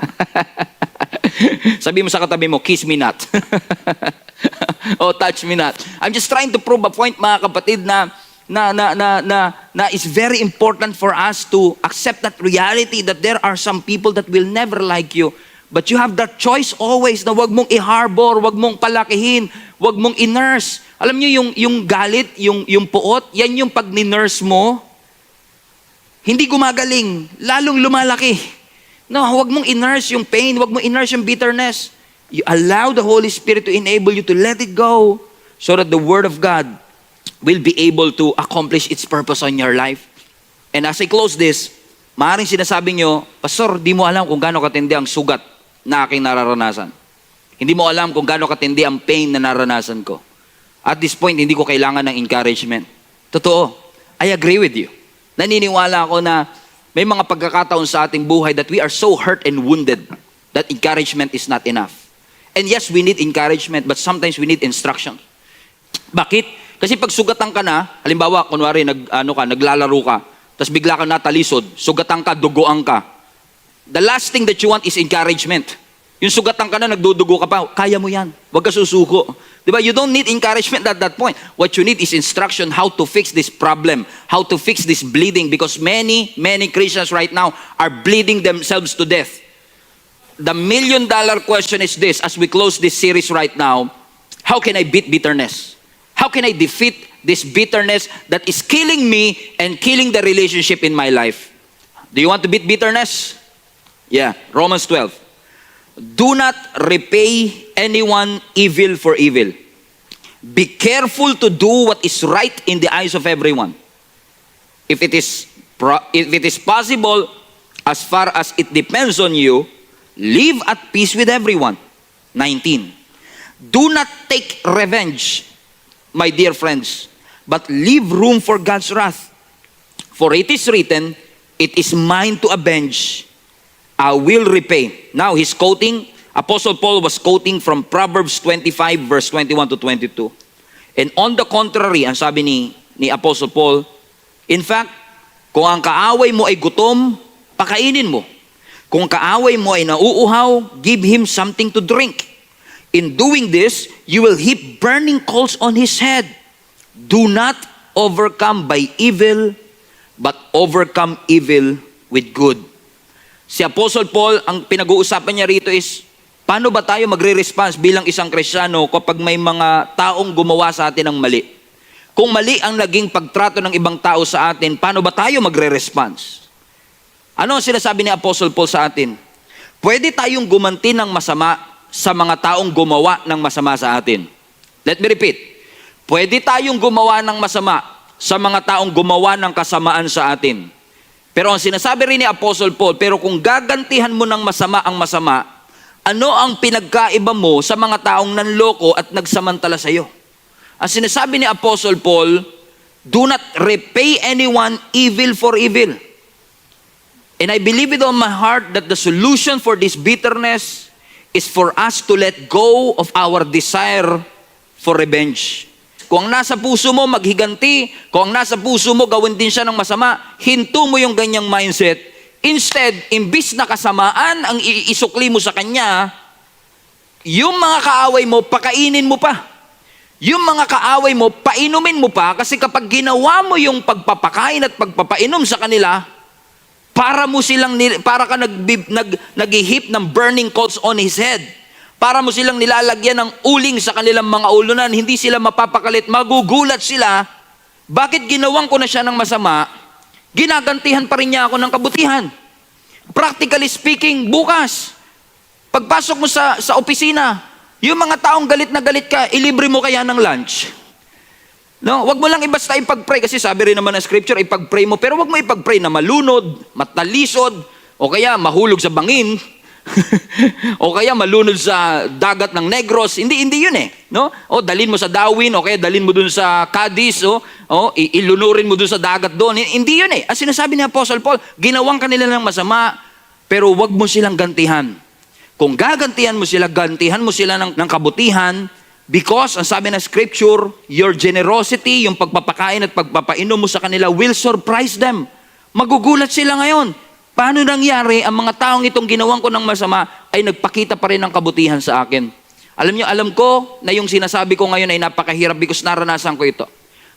Sabi mo sa katabi mo, kiss me not. O touch me not. I'm just trying to prove a point, mga kapatid, na it's very important for us to accept that reality that there are some people that will never like you. But you have that choice always na wag mong i-harbor, wag mong palakihin, wag mong i-nurse. Alam niyo yung galit, yung puot, yan yung pag ni-nurse mo, hindi gumagaling, lalong lumalaki. No, wag mong i-nurse yung pain, wag mong i-nurse yung bitterness. You allow the Holy Spirit to enable you to let it go so that the Word of God will be able to accomplish its purpose on your life. And as I close this, maaaring sinasabi nyo, Pastor, di mo alam kung gaano katindi ang sugat na aking nararanasan. Hindi mo alam kung gaano katindi ang pain na naranasan ko. At this point, hindi ko kailangan ng encouragement. Totoo, I agree with you. Naniniwala ako na may mga pagkakataon sa ating buhay that we are so hurt and wounded that encouragement is not enough. And yes, we need encouragement, but sometimes we need instruction. Bakit? Kasi pag sugatan ka na, halimbawa, kunwari, naglalaro ka, tapos bigla ka natalisod, sugatan ka, duguan ka. The last thing that you want is encouragement. Yung sugatan ka na, nagdudugo ka pa, kaya mo yan. Huwag ka susuko. Diba? You don't need encouragement at that point. What you need is instruction how to fix this problem, how to fix this bleeding, because many Christians right now are bleeding themselves to death. The million-dollar question is this, as we close this series right now, how can I beat bitterness? How can I defeat this bitterness that is killing me and killing the relationship in my life? Do you want to beat bitterness? Yeah, Romans 12. Do not repay anyone evil for evil. Be careful to do what is right in the eyes of everyone. If it is possible, as far as it depends on you, live at peace with everyone. 19. Do not take revenge, my dear friends, but leave room for God's wrath. For it is written, it is mine to avenge, I will repay. Now he's quoting, Apostle Paul was quoting from Proverbs 25 verse 21 to 22. And on the contrary, ang sabi ni Apostle Paul, in fact, kung ang kaaway mo ay gutom, pakainin mo. Kung kaaway mo ay nauuhaw, give him something to drink. In doing this, you will heap burning coals on his head. Do not overcome by evil, but overcome evil with good. Si Apostle Paul, ang pinag-uusapan niya rito is, paano ba tayo magre-response bilang isang Kristiyano kapag may mga taong gumawa sa atin ng mali? Kung mali ang naging pagtrato ng ibang tao sa atin, paano ba tayo magre-response? Ano ang sinasabi ni Apostle Paul sa atin? Pwede tayong gumanti ng masama sa mga taong gumawa ng masama sa atin. Let me repeat. Pwede tayong gumawa ng masama sa mga taong gumawa ng kasamaan sa atin. Pero ang sinasabi rin ni Apostle Paul, pero kung gagantihan mo ng masama ang masama, ano ang pinagkaiba mo sa mga taong nanloko at nagsamantala sa iyo? Ang sinasabi ni Apostle Paul, do not repay anyone evil for evil. And I believe with all my heart that the solution for this bitterness is for us to let go of our desire for revenge. Kung ang nasa puso mo maghiganti, kung ang nasa puso mo gawin din siya ng masama, hinto mo yung ganyang mindset. Instead, imbis na kasamaan ang iisukli mo sa kanya, yung mga kaaway mo, pakainin mo pa. Yung mga kaaway mo, painumin mo pa, kasi kapag ginawa mo yung pagpapakain at pagpapainom sa kanila, para ka naghihip ng burning coals on his head. Para mo silang nilalagyan ng uling sa kanilang mga ulunan, hindi sila mapapakalit, magugulat sila. Bakit ginawan ko na siya ng masama? Ginagantihan pa rin niya ako ng kabutihan. Practically speaking, bukas, pagpasok mo sa opisina, yung mga taong galit na galit ka, ilibre mo kaya ng lunch? No, wag mo lang basta ipag-pray kasi sabi rin naman ng scripture, ipag-pray mo, pero wag mo ipag-pray na malunod, matalisod, o kaya mahulog sa bangin, o kaya malunod sa dagat ng Negros. Hindi yun eh. No? O dalin mo sa Darwin, o kaya dalin mo dun sa Cadiz, ilunurin mo dun sa dagat doon. Hindi yun eh. Ang sinasabi ni Apostle Paul, ginawang kanila ng masama, pero wag mo silang gantihan. Kung gagantihan mo sila, gantihan mo sila ng kabutihan, because, ang sabi ng scripture, your generosity, yung pagpapakain at pagpapainom mo sa kanila will surprise them. Magugulat sila ngayon. Paano nangyari ang mga taong itong ginawan ko ng masama ay nagpakita pa rin ng kabutihan sa akin? Alam niyo, alam ko na yung sinasabi ko ngayon ay napakahirap because naranasan ko ito.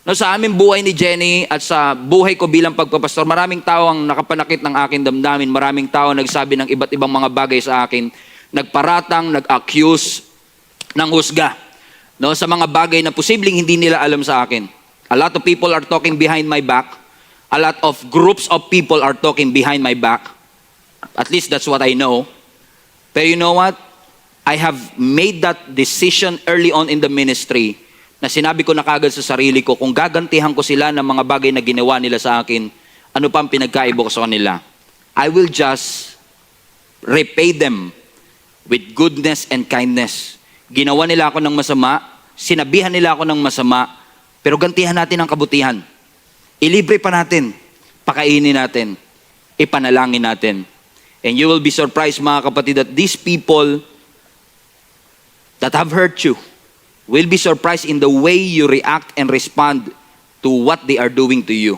No, sa aming buhay ni Jenny at sa buhay ko bilang pagpapastor, maraming tao ang nakapanakit ng aking damdamin. Maraming tao nagsabi ng iba't ibang mga bagay sa akin. Nagparatang, nag-accuse ng husga. No, sa mga bagay na posibleng hindi nila alam sa akin. A lot of people are talking behind my back. A lot of groups of people are talking behind my back. At least that's what I know. Pero you know what? I have made that decision early on in the ministry na sinabi ko na kagad sa sarili ko, kung gagantihan ko sila ng mga bagay na ginawa nila sa akin, ano pa ang pinagkaiba ko sa kanila? I will just repay them with goodness and kindness. Ginawa nila ako ng masama, sinabihan nila ako ng masama, pero gantihan natin ang kabutihan. Ilibre pa natin, pakainin natin, ipanalangin natin. And you will be surprised, mga kapatid, that these people that have hurt you will be surprised in the way you react and respond to what they are doing to you.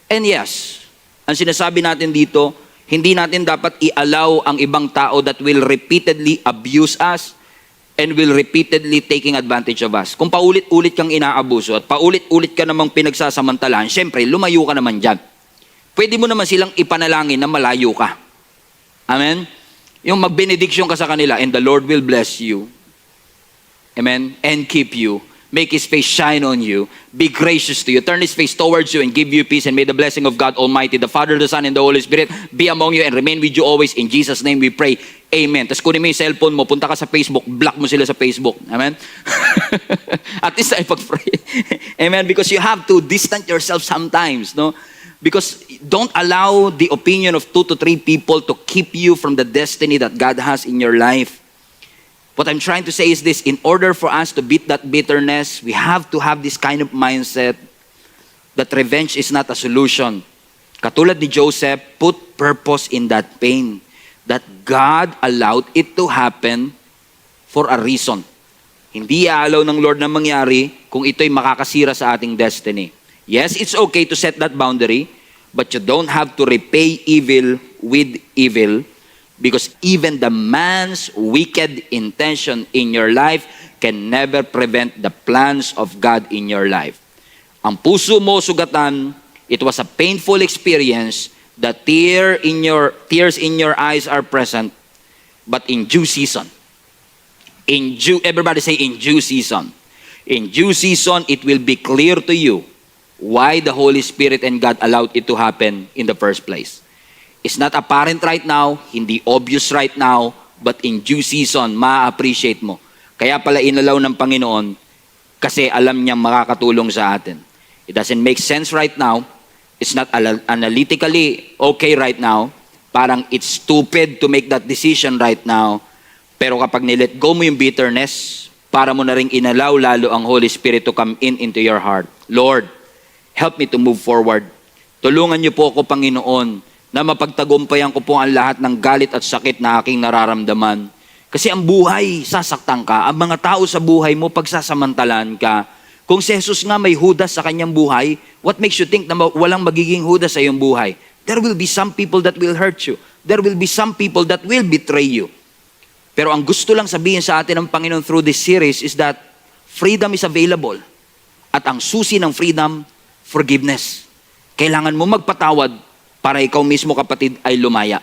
And yes, ang sinasabi natin dito, hindi natin dapat i-allow ang ibang tao that will repeatedly abuse us and will repeatedly taking advantage of us. Kung paulit-ulit kang inaabuso at paulit-ulit ka namang pinagsasamantalahan, syempre, lumayo ka naman dyan. Pwede mo naman silang ipanalangin na malayo ka. Amen? Yung mag-benediction ka sa kanila, and the Lord will bless you. Amen? And keep you. Make His face shine on you. Be gracious to you. Turn His face towards you and give you peace. And may the blessing of God Almighty, the Father, the Son, and the Holy Spirit be among you and remain with you always. In Jesus' name we pray. Amen. Tapos kunin mo yung cellphone mo, punta ka sa Facebook, block mo sila sa Facebook. Amen? At least I pag-pray. Amen? Because you have to distance yourself sometimes. No? Because don't allow the opinion of 2 to 3 people to keep you from the destiny that God has in your life. What I'm trying to say is this: in order for us to beat that bitterness, we have to have this kind of mindset that revenge is not a solution. Katulad ni Joseph, put purpose in that pain. That God allowed it to happen for a reason. Hindi i-allow ng Lord na mangyari kung ito'y makakasira sa ating destiny. Yes, it's okay to set that boundary, but you don't have to repay evil with evil. Because even the man's wicked intention in your life can never prevent the plans of God in your life. Ang puso mo sugatan, it was a painful experience. The tears in your eyes are present, but in due season. Everybody say in due season. In due season, it will be clear to you why the Holy Spirit and God allowed it to happen in the first place. It's not apparent right now, hindi obvious right now, but in due season, ma-appreciate mo. Kaya pala inalaw ng Panginoon kasi alam niyang makakatulong sa atin. It doesn't make sense right now. It's not analytically okay right now. Parang it's stupid to make that decision right now. Pero kapag nilet go mo yung bitterness, para mo na rin inalaw lalo ang Holy Spirit to come into your heart. Lord, help me to move forward. Tulungan niyo po ako, Panginoon, na mapagtagumpayan ko po ang lahat ng galit at sakit na aking nararamdaman. Kasi ang buhay, sasaktan ka. Ang mga tao sa buhay mo, pagsasamantalan ka. Kung si Jesus nga may Judas sa kanyang buhay, what makes you think na walang magiging Judas sa iyong buhay? There will be some people that will hurt you. There will be some people that will betray you. Pero ang gusto lang sabihin sa atin ng Panginoon through this series is that freedom is available. At ang susi ng freedom, forgiveness. Kailangan mo magpatawad para ikaw mismo, kapatid, ay lumaya.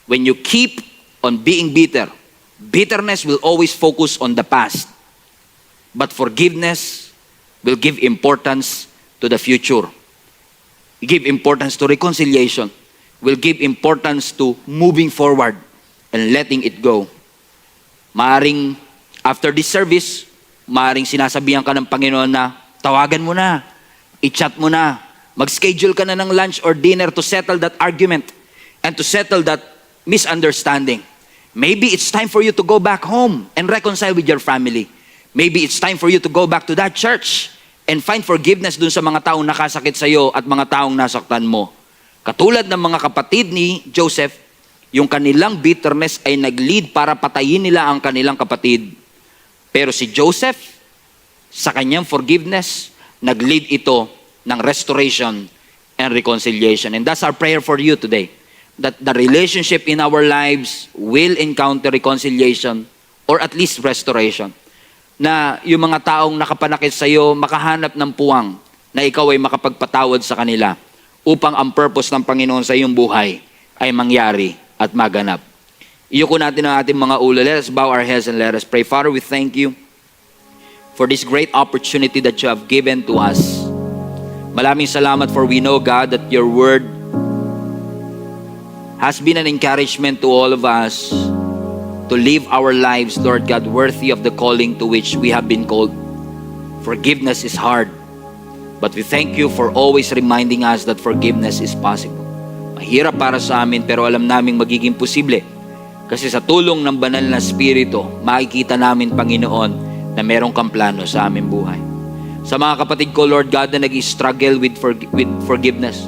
When you keep on being bitter, bitterness will always focus on the past. But forgiveness will give importance to the future. Give importance to reconciliation. Will give importance to moving forward and letting it go. Maaring after this service, maaring sinasabihan ka ng Panginoon na Tawagan mo na. I-chat mo na. Mag-schedule ka na ng lunch or dinner to settle that argument and to settle that misunderstanding. Maybe it's time for you to go back home and reconcile with your family. Maybe it's time for you to go back to that church and find forgiveness dun sa mga taong nakasakit sa iyo at mga taong nasaktan mo. Katulad ng mga kapatid ni Joseph, yung kanilang bitterness ay nag-lead para patayin nila ang kanilang kapatid. Pero si Joseph, sa kanyang forgiveness, nag-lead ito ng restoration and reconciliation. And that's our prayer for you today. That the relationship in our lives will encounter reconciliation or at least restoration. Na yung mga taong nakapanakit sa iyo, makahanap ng puwang na ikaw ay makapagpatawad sa kanila upang ang purpose ng Panginoon sa iyong buhay ay mangyari at maganap. Iyuko natin ang ating mga ulo. Let us bow our heads and let us pray. Father, we thank you for this great opportunity that you have given to us. Maraming salamat, for we know, God, that your word has been an encouragement to all of us to live our lives, Lord God, worthy of the calling to which we have been called. Forgiveness is hard, but we thank you for always reminding us that forgiveness is possible. Mahirap para sa amin, pero alam naming magiging posible. Kasi sa tulong ng banal na Espiritu, makikita namin, Panginoon, na merong kang plano sa aming buhay. Sa mga kapatid ko, Lord God, na nag-struggle with forgiveness,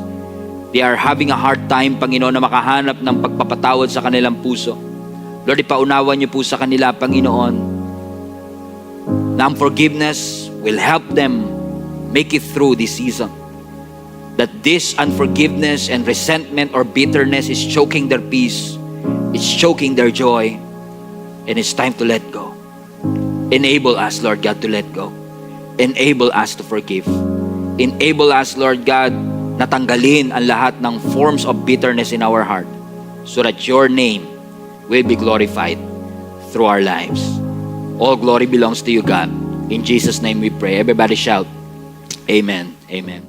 they are having a hard time, Panginoon, na makahanap ng pagpapatawad sa kanilang puso. Lord, ipaunawa niyo po sa kanila, Panginoon, na ang forgiveness will help them make it through this season. That this unforgiveness and resentment or bitterness is choking their peace, it's choking their joy, and it's time to let go. Enable us, Lord God, to let go. Enable us to forgive. Enable us, Lord God, na tanggalin ang lahat ng forms of bitterness in our heart so that your name will be glorified through our lives. All glory belongs to you, God. In Jesus' name we pray. Everybody shout, Amen. Amen.